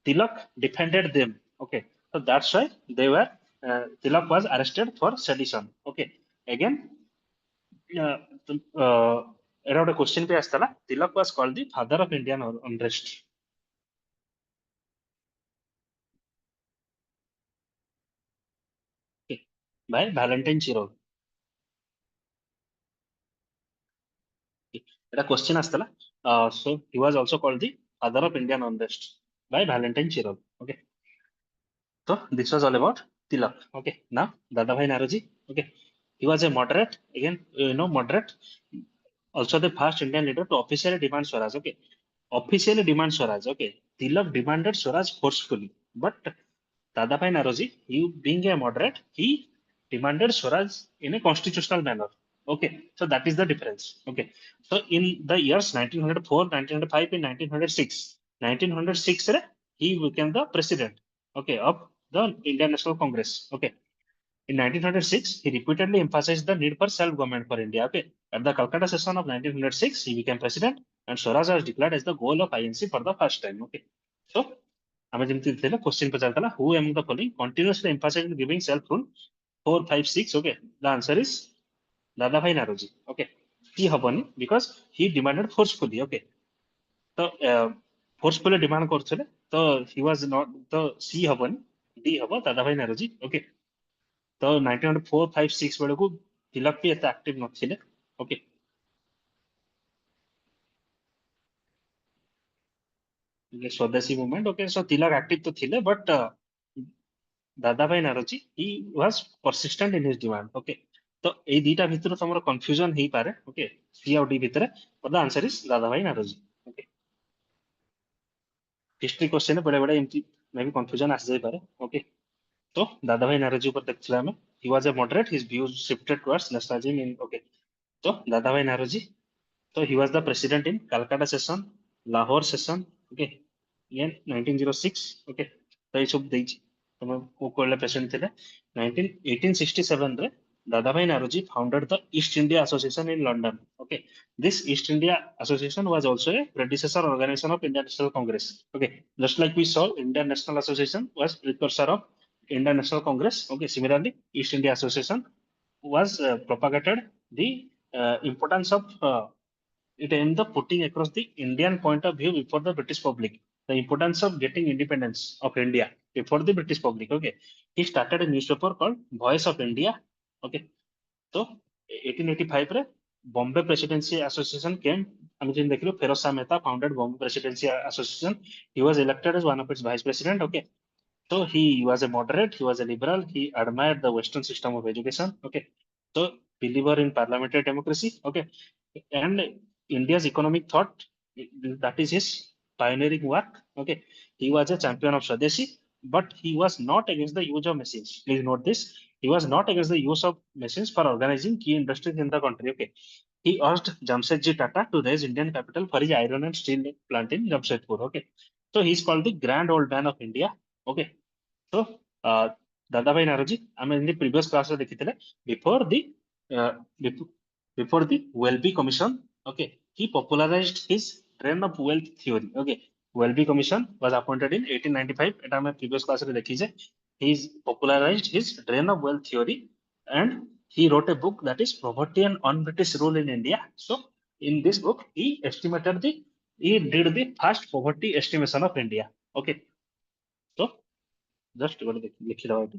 Tilak defended them. Okay, so that's why they were Tilak was arrested for sedition. Okay, again era ଗୋଟେ question पे ଆସିଥିଲା. Tilak was called the father of Indian unrest. Okay, by Valentine Chirov. Okay, era question ଆସିଥିଲା. So he was also called the father of Indian unrest by Valentine Chirov. Okay, so this was all about Tilak. Okay, now Dadabhai Naroji. Okay, he was a moderate. Again, moderate. Also the first Indian leader to officially demand Swaraj. Okay, officially demand Swaraj. Okay, Tilak demanded Swaraj forcefully, but Dadabhai Naroji, he being a moderate, he demanded Swaraj in a constitutional manner. Okay, so that is the difference. Okay, so in the years 1904, 1905, and 1906, 1906 he became the president. Okay, of the Indian National Congress. Okay, in 1906, he repeatedly emphasized the need for self-government for India. Okay, at the Calcutta session of 1906, he became president, and Swaraj was declared as the goal of INC for the first time. Okay, so ଆମେ ଯେମିତି ଥିଲା question ପଚାରିଥିଲା who among the following continuously emphasized giving self rule 4 5 6. Okay, the answer is Dadabhai Naroji. Okay, he ହବନି because he demanded forcefully. Okay, ତ forcefully demand କରୁଥିଲେ ତ he was not ତ C ହବନି, D ହବ Dadabhai Naroji. Okay, ତ 1904 5 6 ବେଳକୁ ତିଲକ ବି ଏତେ active ନଥିଲେ. Okay, ସ୍ୱଦେଶୀ movement. Okay, so Tilak active ତ ଥିଲେ but Dadabhai Naroji, he was persistent in his demand. Okay, तो এই দুইটা ভিতরে তোমার কনফ্ୟୁଜন ହେଇପାରେ. Okay, C ଆଉ D ଭିତରେ, but the answer is Dadabhai Naroji. Okay, history question ବେଳେ ବେଳେ ଏମିତି ମେ ବି କନଫ୍ୟୁଜନ ଆସି ଯାଇପାରେ. Okay, तो Dadabhai Naroji ଉପରେ ଦେଖିଥିଲେ ଆମେ. He was a moderate, his views shifted towards nationalism in. Okay, so Dadabhai Naroji, so he was the president in Calcutta session, Lahore session. Okay, again 1906. Okay, तो ये सब ଦେଇଛି ତମେ କୋଉ କୋଉ ପ୍ରେସିଡେଣ୍ଟ ଥିଲେ. 1867 ରେ Dadabhai Naroji founded the East India Association in London. Okay, this East India Association was also a predecessor organization of Indian National Congress. Okay, just like we saw Indian National Association was precursor of Indian National Congress. Okay, similarly East India Association was propagated the importance of it aimed the putting across the Indian point of view before the British public. the importance of getting independence of India before the British public. Okay, he started a newspaper called Voice of India. Okay, so 1885 रे Bombay Presidency Association came. I mean, देखिलो Feroz Shah Mehta founded Bombay Presidency Association. He was elected as one of its vice president. Okay, so he was a moderate, he was a liberal, he admired the Western system of education. Okay. So believer in parliamentary democracy. Okay. And India's economic thought, that is his pioneering work. Okay. He was a champion of Swadeshi, but he was not against the use of machines. Please note this. He was not against the use of machines for organizing key industries in the country. Okay. He asked Jamshedji Tata to raise Indian capital for his iron and steel plant in Jamshedpur. Okay. So he's called the grand old man of India. Okay. So, दादा भाई नारोजी ଆମେ in the previous class ରେ ଦେଖିଥିଲେ before the uh, before before the Welby Commission. Okay, he popularized his drain of wealth theory. Okay, Welby Commission was appointed in 1895. এটা ଆମେ previous class ରେ ଦେଖିଛେ. He popularized his drain of wealth theory, and he wrote a book that is Poverty and Un-British Rule in India. So in this book he did the first poverty estimation of India. Okay, so just ଗୋଟେ ଲେଖିଦବା ଏଠି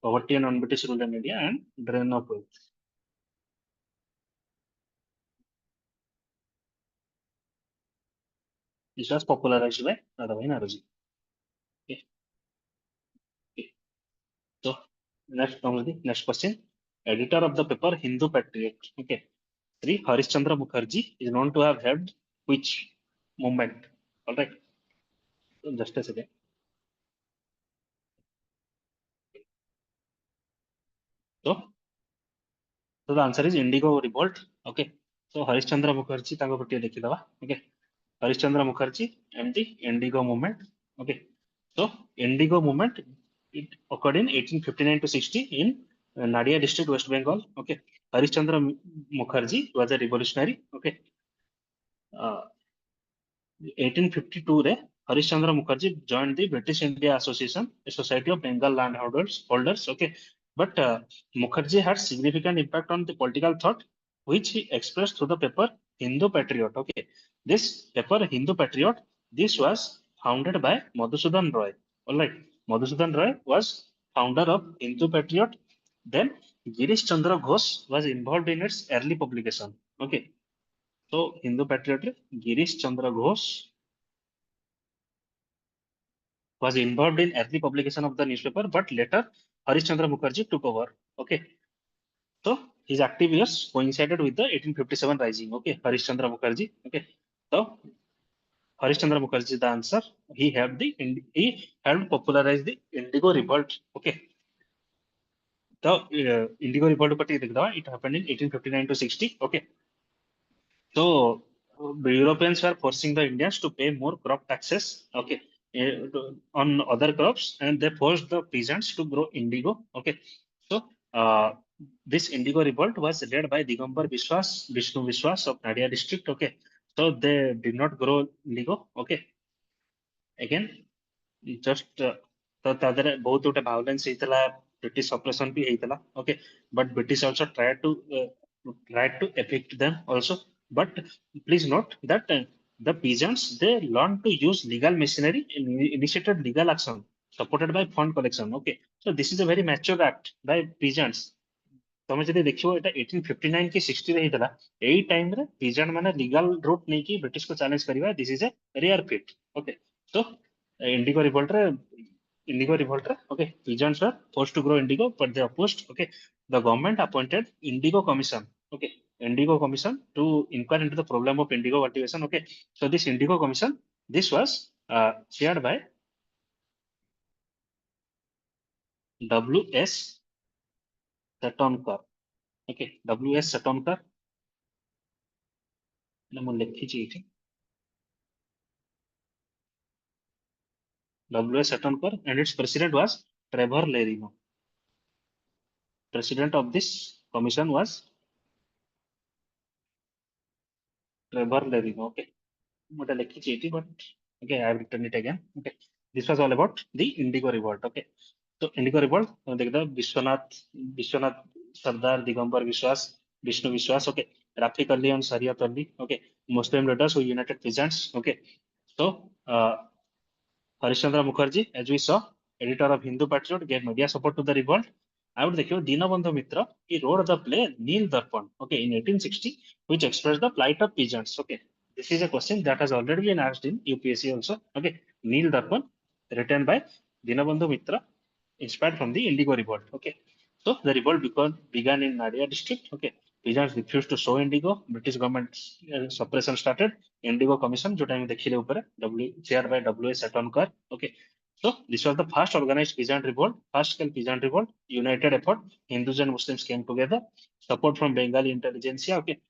poverty and un-British rule in India and drain of wealth. This was popularized by Radhavai Naroji. Okay. Okay. So next comes the next question. Editor of the paper Hindu Patriot. Okay. Sri Harishchandra Mukherjee is known to have helped which movement? All right. So just a second. So, so the answer is Indigo Revolt. Okay. So Harishchandra Mukherjee ତାଙ୍କ ଗୋଟିଏ ଦେଖିଦବା. Okay. Harishchandra Mukherjee and the Indigo movement. Okay. So Indigo movement, it occurred in 1859 to 60 in Nadia district, West Bengal. Okay. Harishchandra Mukherjee was a revolutionary. Okay. 1852 रे Harishchandra Mukherjee joined the British India Association, a society of Bengal landholders. Okay, but Mukherjee had significant impact on the political thought, which he expressed through the paper Hindu Patriot. Okay, this paper Hindu Patriot, this was founded by Madhusudan Roy. All right, Madhusudan Roy was founder of Hindu Patriot. Then Girish Chandra Ghosh was involved in its early publication. Okay, so Hindu Patriot रे Girish Chandra Ghosh was involved in early publication of the newspaper, but later Harishchandra Mukherjee took over. Okay, so his active years coincided with the 1857 rising. Okay, Harishchandra Mukherjee. Okay, so Harishchandra Mukherjee is the answer. He helped popularize the Indigo Revolt. Okay, the Indigo Revolt party it happened in 1859 to 60. Okay, so the Europeans were forcing the Indians to pay more crop taxes. Okay, on other crops, and they forced the peasants to grow indigo. Okay, so this indigo revolt was led by Digambar Vishnu Vishwas of Nadia district. Okay, so they did not grow indigo. Okay, again just ତ ତା ଦେହରେ ବହୁତ ଗୋଟେ violence ହେଇଥିଲା, British suppression ବି ହେଇଥିଲା. Okay, but British also tried to evict them also. But please note that the peasants, they learned to use legal machinery and initiated legal action supported by fund collection. Okay, so this is a very mature act by peasants. ତମେ ଯଦି ଦେଖିବ ଏଟା 1859 କି 60 ରେ ହେଇଥିଲା. ଏଇ time ରେ pageant ମାନେ ଲିଗାଲ ରୁଟ ନେଇକି ବ୍ରିଟିଶ କୁ ଚ୍ୟାଲେଞ୍ଜ କରିବା, this is a rare fit. Okay, so indigo revolt ରେ okay, peasants were forced to grow indigo, but they opposed. Okay, the government appointed indigo commission. Okay, indigo commission to inquire into the problem of indigo cultivation. Okay, so this indigo commission, this was chaired by W.S. Satonkar. Okay, W.S. Satonkar. ମୁଁ ଲେଖିଛି ଏଇଠି W.S. Satonkar, and its president was Trevor Lerino. President of this commission was Trevor Lerino. Okay, what I lecture but okay, I have written it again. Okay, this was all about the Indigo Revolt. Okay, तो Indigo revolt देख दो, विश्वनाथ विश्वनाथ सरदार, दिगंबर विश्वास, विष्णु विश्वास, okay, Rafiq Ali and शरीयत Ali, okay, Muslim leaders who United peasants, okay. So Harishchandra Mukherjee, as we saw, editor of Hindu Patriot, gave media support to the revolt. I would think Dinabandhu Mitra, he wrote the play Neel Darpan, okay, in 1860, which expressed the plight of peasants. Okay, this is a question that has already been asked in UPSC also. Okay, Neel Darpan, written by Dinabandhu Mitra, inspired from the Indigo Revolt. Okay, so the revolt began in Nadia district. Okay, peasants refused to sow indigo. British government suppression started. Indigo Commission, जो time देखिले ऊपर chaired by W.S. Satonकर. Okay, so this was the first organized peasant revolt, first scale peasant revolt, united effort. Hindus and Muslims came together. Support from Bengali intelligentsia. Okay,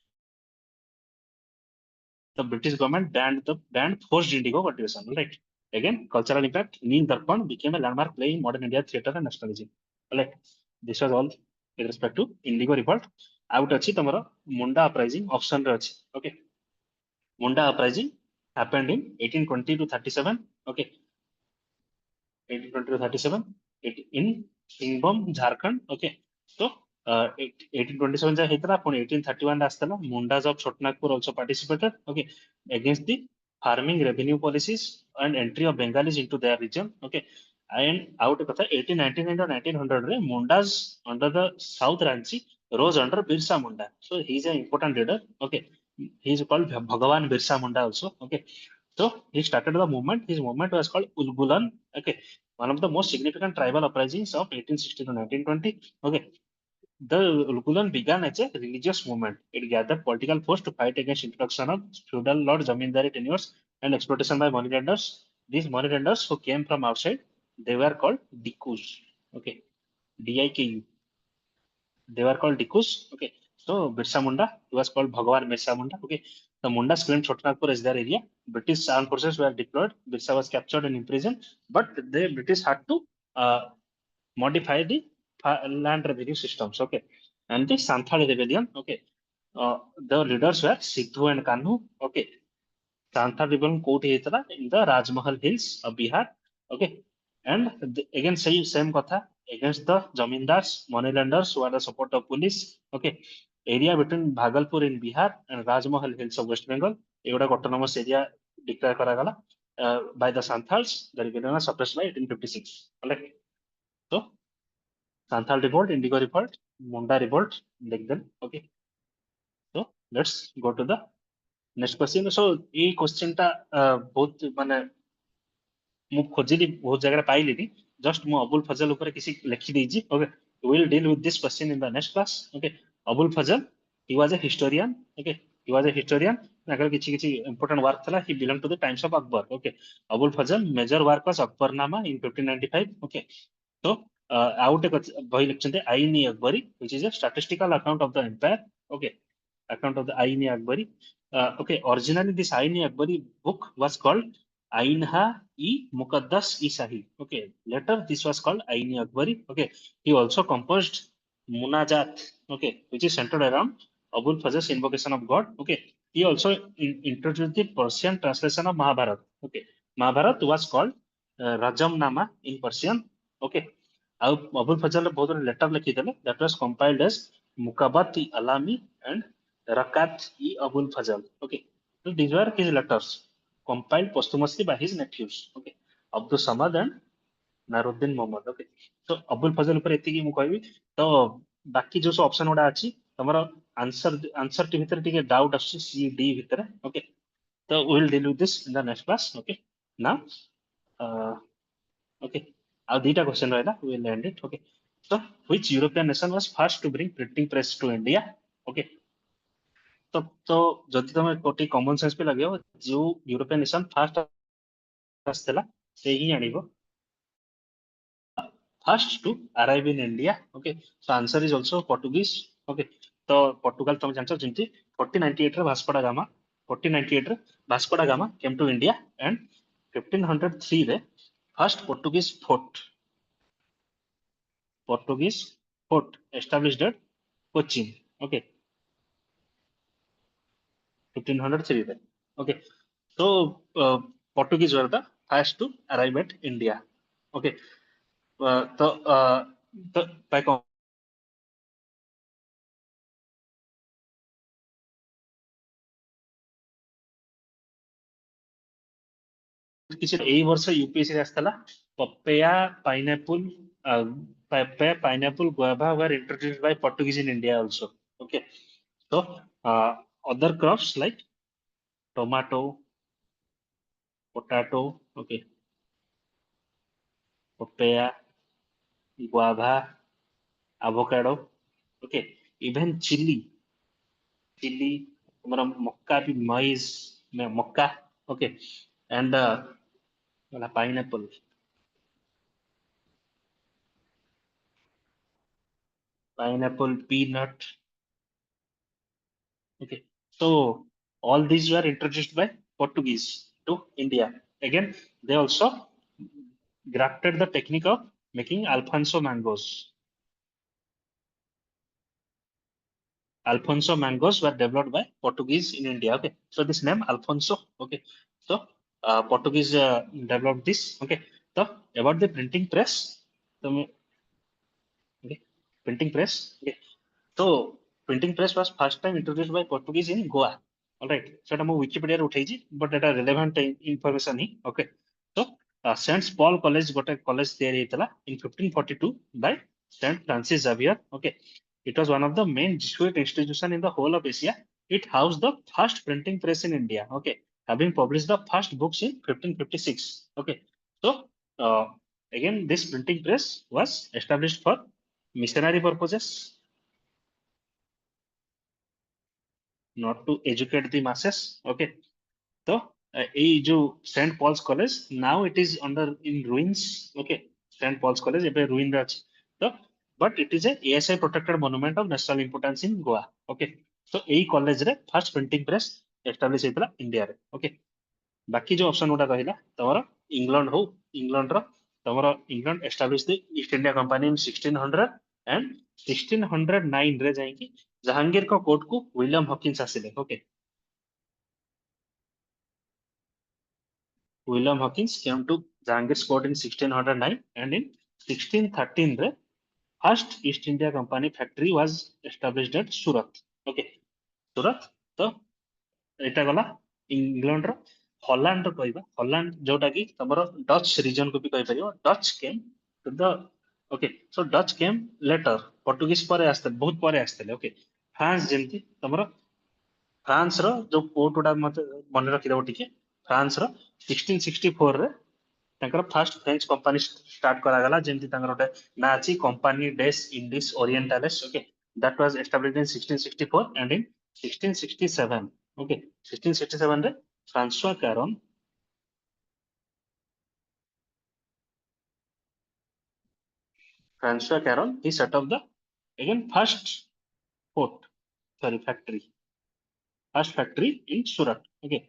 the British government banned forced indigo cultivation. Right. Again, cultural impact. Neel Darpan became a landmark play in modern India theatre and nationalism. Right. This was all with respect to indigo revolt. Out अच्छी तुम्हारा मुंडा uprising option रे अच्छी. Okay. Munda uprising happened in 1820 to 37. Okay, 1820 to 37 in Singhbom, Jharkhand. Okay, so 1827 ja hitala, upon 1831 astala. Mundas of Chotnagpur also participated. Okay, against the farming revenue policies and entry of Bengalis into their region. Okay, and out of 1899 to 1900 re Mundas under the South Ranchi rose under Birsa Munda. So he is an important leader. Okay, he is called Bhagavan Birsa Munda also. Okay, so he started the movement. His movement was called Ulgulan. Okay, one of the most significant tribal uprisings of 1860 to 1920. Okay, the Ulgulan began as a religious movement. It gathered political force to fight against introduction of feudal lord zamindari tenures and exploitation by moneylenders. These moneylenders who came from outside, they were called Dikus. Okay, Diku. They were called Dikus. Okay, so Birsa Munda, he was called Bhagwan Birsa Munda. Okay, the Mundas claimed Chotnagpur as their area. British armed forces were deployed. Birsa was captured and imprisoned, but the British had to modify the land revenue systems. Okay, and the Santhali rebellion. Okay, the leaders were Sidhu and Kanhu. Okay, Santha rebellion कोठी ହେଇଥିଲା in the Rajmahal Hills of Bihar. Okay, and again same kotha against the zamindars, moneylenders who are the support of police. Okay, area between Bhagalpur in Bihar and Rajmahal Hills of West Bengal. एगुड़ा autonomous area declare କରାଗଲା by the Santals. The rebellion was suppressed by 1856. Correct. So Santhal revolt, Indigo revolt, Munda revolt, like them. Okay. So let's go to the next question. So ये question टा बहुत माने ମୁଁ ଖୋଜିଲି ବହୁତ ଜାଗାରେ ପାଇଲିନି, just ମୁଁ ଅବୁଲ ଫଜଲ ଉପରେ କିଛି ଲେଖି ଦେଇଛି. Okay, we will deal with this question in the next class. Okay, Abul Fazal, he was a historian. Okay, he was a historian. ତାଙ୍କର କିଛି କିଛି important work ଥିଲା. He belonged to the times of Akbar. Okay, Abul Fazal major work was Akbarnama in 1595. Okay, so ଆଉ ଗୋଟେ ବହି ଲେଖିଛନ୍ତି ଆଇନି akbari, which is a statistical account of the empire. Okay, account of the Aini Akbari. Okay, originally this Aini Akbari book was called Ainha-e Muqaddas-e Shahi. Okay, later this was called Aini Akbari. Okay, he also composed Munajat. Okay, which is centered around Abul Fazl's invocation of God. Okay, he also introduced the Persian translation of Mahabharata. Okay, Mahabharata was called Rajam Nama in Persian. Okay, Abul Fazl बहुत letter लिखिଥିଲେ that was compiled as Mukabat-e Alami and Rakat-e Abul Fazl. Okay, so these were his letters compiled posthumously by his nephews. Okay, Abdul Samad and Naruddin Muhammad. Okay, so Abul Fazl ऊपर एतिकी मु कहबी तो बाकी जो सब option गुडा अछि तमरो answer T भितर टिके डाउट आछि सी डी भितर. Okay, so we will deal with this in the next class. Okay, now okay, ଆଉ ଦିଟା question ରହିଲା, we will end it. Okay, so which European nation was first to bring printing press to India? Okay, तो जदि तमे कोटी common sense पे लगे जो यूरोपियन नेशन फास्ट आसला से ही आनिबो first to arrive in India. Okay, so answer is also Portuguese. Okay, तो पोर्टुगाल तुम जानछो जिंती 1498 रे भास्को डा गामा 1498 रे Vasco da Gama came to India and 1503 रे first Portuguese fort established at Cochin. Okay, 1503 रे. Okay, so Portuguese were the first to arrive at India. Okay, तो by କିଛି ଏଇ ବର୍ଷ ୟୁପିଏସସି ରେ ଆସିଥିଲା papaya pineapple guava were introduced by Portuguese in India also. Okay, so other crops like tomato, potato, okay, papaya, guava, avocado, okay, even chili, हमारा मक्का भी maize में मक्का, okay, and pineapple, peanut, okay. So all these were introduced by Portuguese to India. Again, they also grafted the technique of making Alfonso mangoes. Alfonso mangoes were developed by Portuguese in India. Okay, so this name Alfonso. Okay, so Portuguese developed this. Okay, so about the printing press. So, okay, printing press. Okay, so printing press was first time introduced by Portuguese in Goa. All right, so I'm Wikipedia उठेगी, but that are relevant information he. Okay, so Saint Paul College got a college theory in 1542 by Saint Francis Xavier. Okay, it was one of the main Jesuit institution in the whole of Asia. It housed the first printing press in India. Okay, having published the first books in 1556. Okay, so again this printing press was established for missionary purposes, not to educate the masses. Okay, so এই जो St. Paul's College, now it is under in ruins. Okay, St. Paul's College ଏବେ ruin ରେ ଅଛି. So but it is a ASI protected monument of national importance in Goa. Okay, so ଏଇ college ରେ first printing press establish ହେଇଥିଲା India ରେ. Okay, ବାକି ଯୋଉ option ଗୁଡା ରହିଲା ତମର ଇଂଲଣ୍ଡ ର ତମର England establish the East India company in 1600 and 1609 ରେ ଯାଇକି ଜାହାଙ୍ଗୀରଙ୍କ କୋର୍ଟ କୁ ୱିଲିୟମ ହକିନ୍ସ ଆସିଲେ. Okay, William Hawkins came to Jahangir's court in 1609, and in 1613 ରେ first East India Company factory was established at Surat. Okay, Surat. ତ ଏଇଟା ଗଲା ଇଂଲଣ୍ଡର Holland କହିବା, ହଲାଣ୍ଡ ଯୋଉଟା କି ତମର ଡଚ୍ ରିଜନ କୁ ବି କହିପାରିବ. Dutch came to the okay, so Dutch came later, Portuguese ପରେ ଆସିଥିଲେ, ବହୁତ ପରେ ଆସିଥିଲେ. ଓକେ, ଫ୍ରାନ୍ସ ଯେମିତି ତମର ଫ୍ରାନ୍ସ ର ଯୋଉ କୋର୍ଟ ଗୁଡା ମତେ ମନେ ରଖିଦବ ଟିକେ. ଫ୍ରାନ୍ସ ର 1664 ରେ ତାଙ୍କର ଫାର୍ଷ୍ଟ ଫ୍ରେଞ୍ଚ କମ୍ପାନୀ ଷ୍ଟାର୍ଟ କରାଗଲା, ଯେମିତି ତାଙ୍କର ଗୋଟେ ନା ଅଛି Compagnie des Indes Orientales. Okay, that was established in 1664 and in 1667. Okay, 1667 ରେ François କାରନ୍ he set up the again port factory, first factory in Surat. Okay,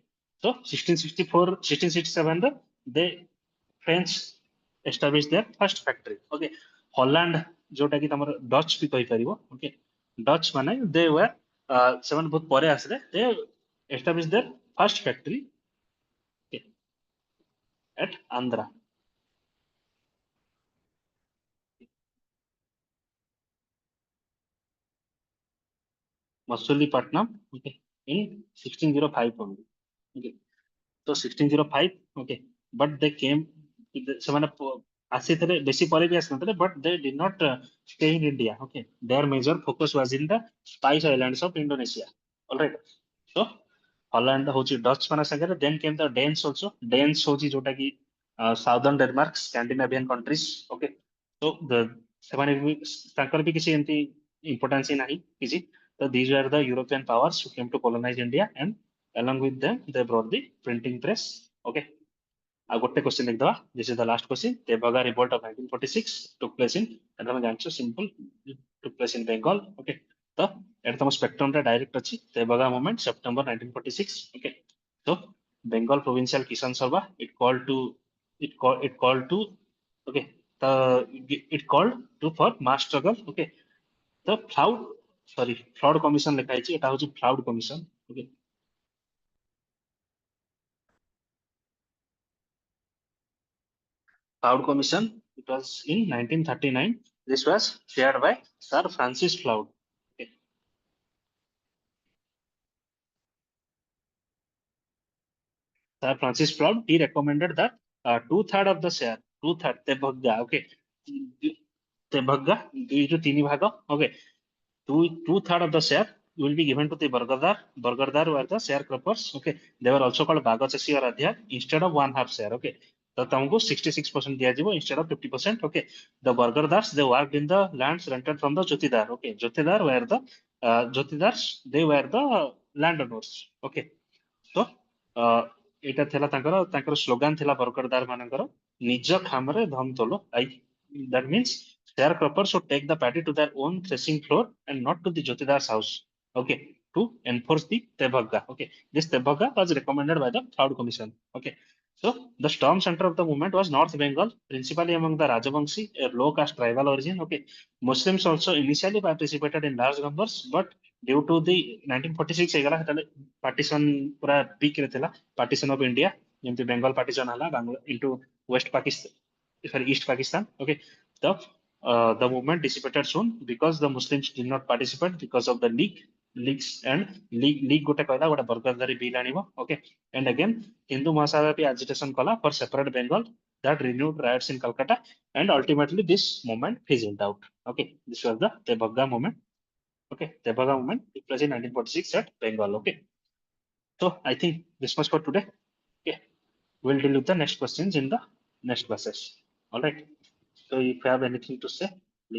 so 1664 1667 ରେ they French established their first factory. Okay, Holland जोटा कि तमर Dutch भी कहि परिबो. Okay, Dutch माने they were ସେମାନେ ବହୁତ ପରେ ଆସିଲେ, they established their first factory, okay, at Andhra. Masulipatam, okay, in 1605 only. Okay, so 1605. Okay, but they came, ସେମାନେ ଆସିଥିଲେ ବେଶୀ ପରେ ବି ଆସିନଥିଲେ, but they did not stay in India. Okay, their major focus was in the Spice Islands of Indonesia. All right, so Holland ହଉଛି Dutch ମାନଙ୍କ ସାଙ୍ଗରେ, ଦେନ୍ କେମ୍ ଦ dance also. Dance ହଉଛି ଯୋଉଟା କି southern Denmark, ସ୍କାଣ୍ଡିନାଭିଆନ countries. Okay, so ସେମାନେ ବି ତାଙ୍କର ବି କିଛି ଏମିତି ଇମ୍ପୋର୍ଟାନ୍ସ ହିଁ ନାହିଁ କିଛି. So these were the European powers who came to colonize India, and along with them they brought the printing press. Okay, ଆଉ ଗୋଟେ question ଦେଖିଦବା. This is the last question. Tebaga revolt of 1946 took place in, ଏଟା ତମେ ଜାଣିଛ, simple, took place in Bengal. Okay, ତ ଏଟା ତମ spectrum ରେ direct ଅଛି. Tebaga movement September 1946. Okay, so Bengal provincial Kisan Sabha, it called to, okay, the it called to for mass struggle. Okay, the Floud commission ଲେଖା ହେଇଛି, ଏଟା ହଉଛି Floud commission. Okay, Floud commission It was in 1939. This was shared by Sir Francis Cloud. Okay. Sir Francis Cloud, he recommended that 2/3 of the share, 2/3 tebhagga, okay, tebhagga, 2 to 3 bhaga, okay, 2/3 of the share will be given to the Bargadar. Bargadar were the sharecroppers. Okay, they were also called Bagachasi or Adhyar instead of 1/2 share. Okay, so tamku 66% diyajibo instead of 50%. Okay, the Bargadars, they worked in the lands rented from the Jotidar. Okay, Jotidar were the Jotidars, they were the landowners. Okay, so ଏଇଟା ଥିଲା ତାଙ୍କର slogan ଥିଲା ବରକରଦାର ମାନଙ୍କର ନିଜ ଖାମରେ ଧନ ତୋଲ I that means sharecroppers should take the paddy to their own threshing floor and not to the Jotidar's house. Okay, to enforce the Tebhagga. Okay, this Tebhagga was recommended by the Cloud Commission. Okay, so the storm center of the movement was North Bengal, principally among the Rajabangshi, a low caste tribal origin. Okay, Muslims also initially participated in large numbers, but due to the 1946 ହେଇଗଲା ସେତେବେଳେ partition ପୁରା peak ରେ ଥିଲା partition of India ଯେମିତି Bengal partition ହେଲା into West Pakistan, sorry, East Pakistan. Okay, the the movement dissipated soon because the Muslims did not participate because of the leaks and league ଗୋଟେ କହିଲା ଗୋଟେ ବର୍ଗଦାରୀ bill ଆଣିବ. Okay, and again Hindu Mahasabha agitation kala for separate Bengal, that renewed riots in Calcutta, and ultimately this movement fizzled out. Okay, this was the Tebhagga movement. Okay, Tebhagga movement took place in 1946 at Bengal. Okay, so I think this much for today. Okay, we'll deal with the next questions in the next classes. All right. So if you have anything to say.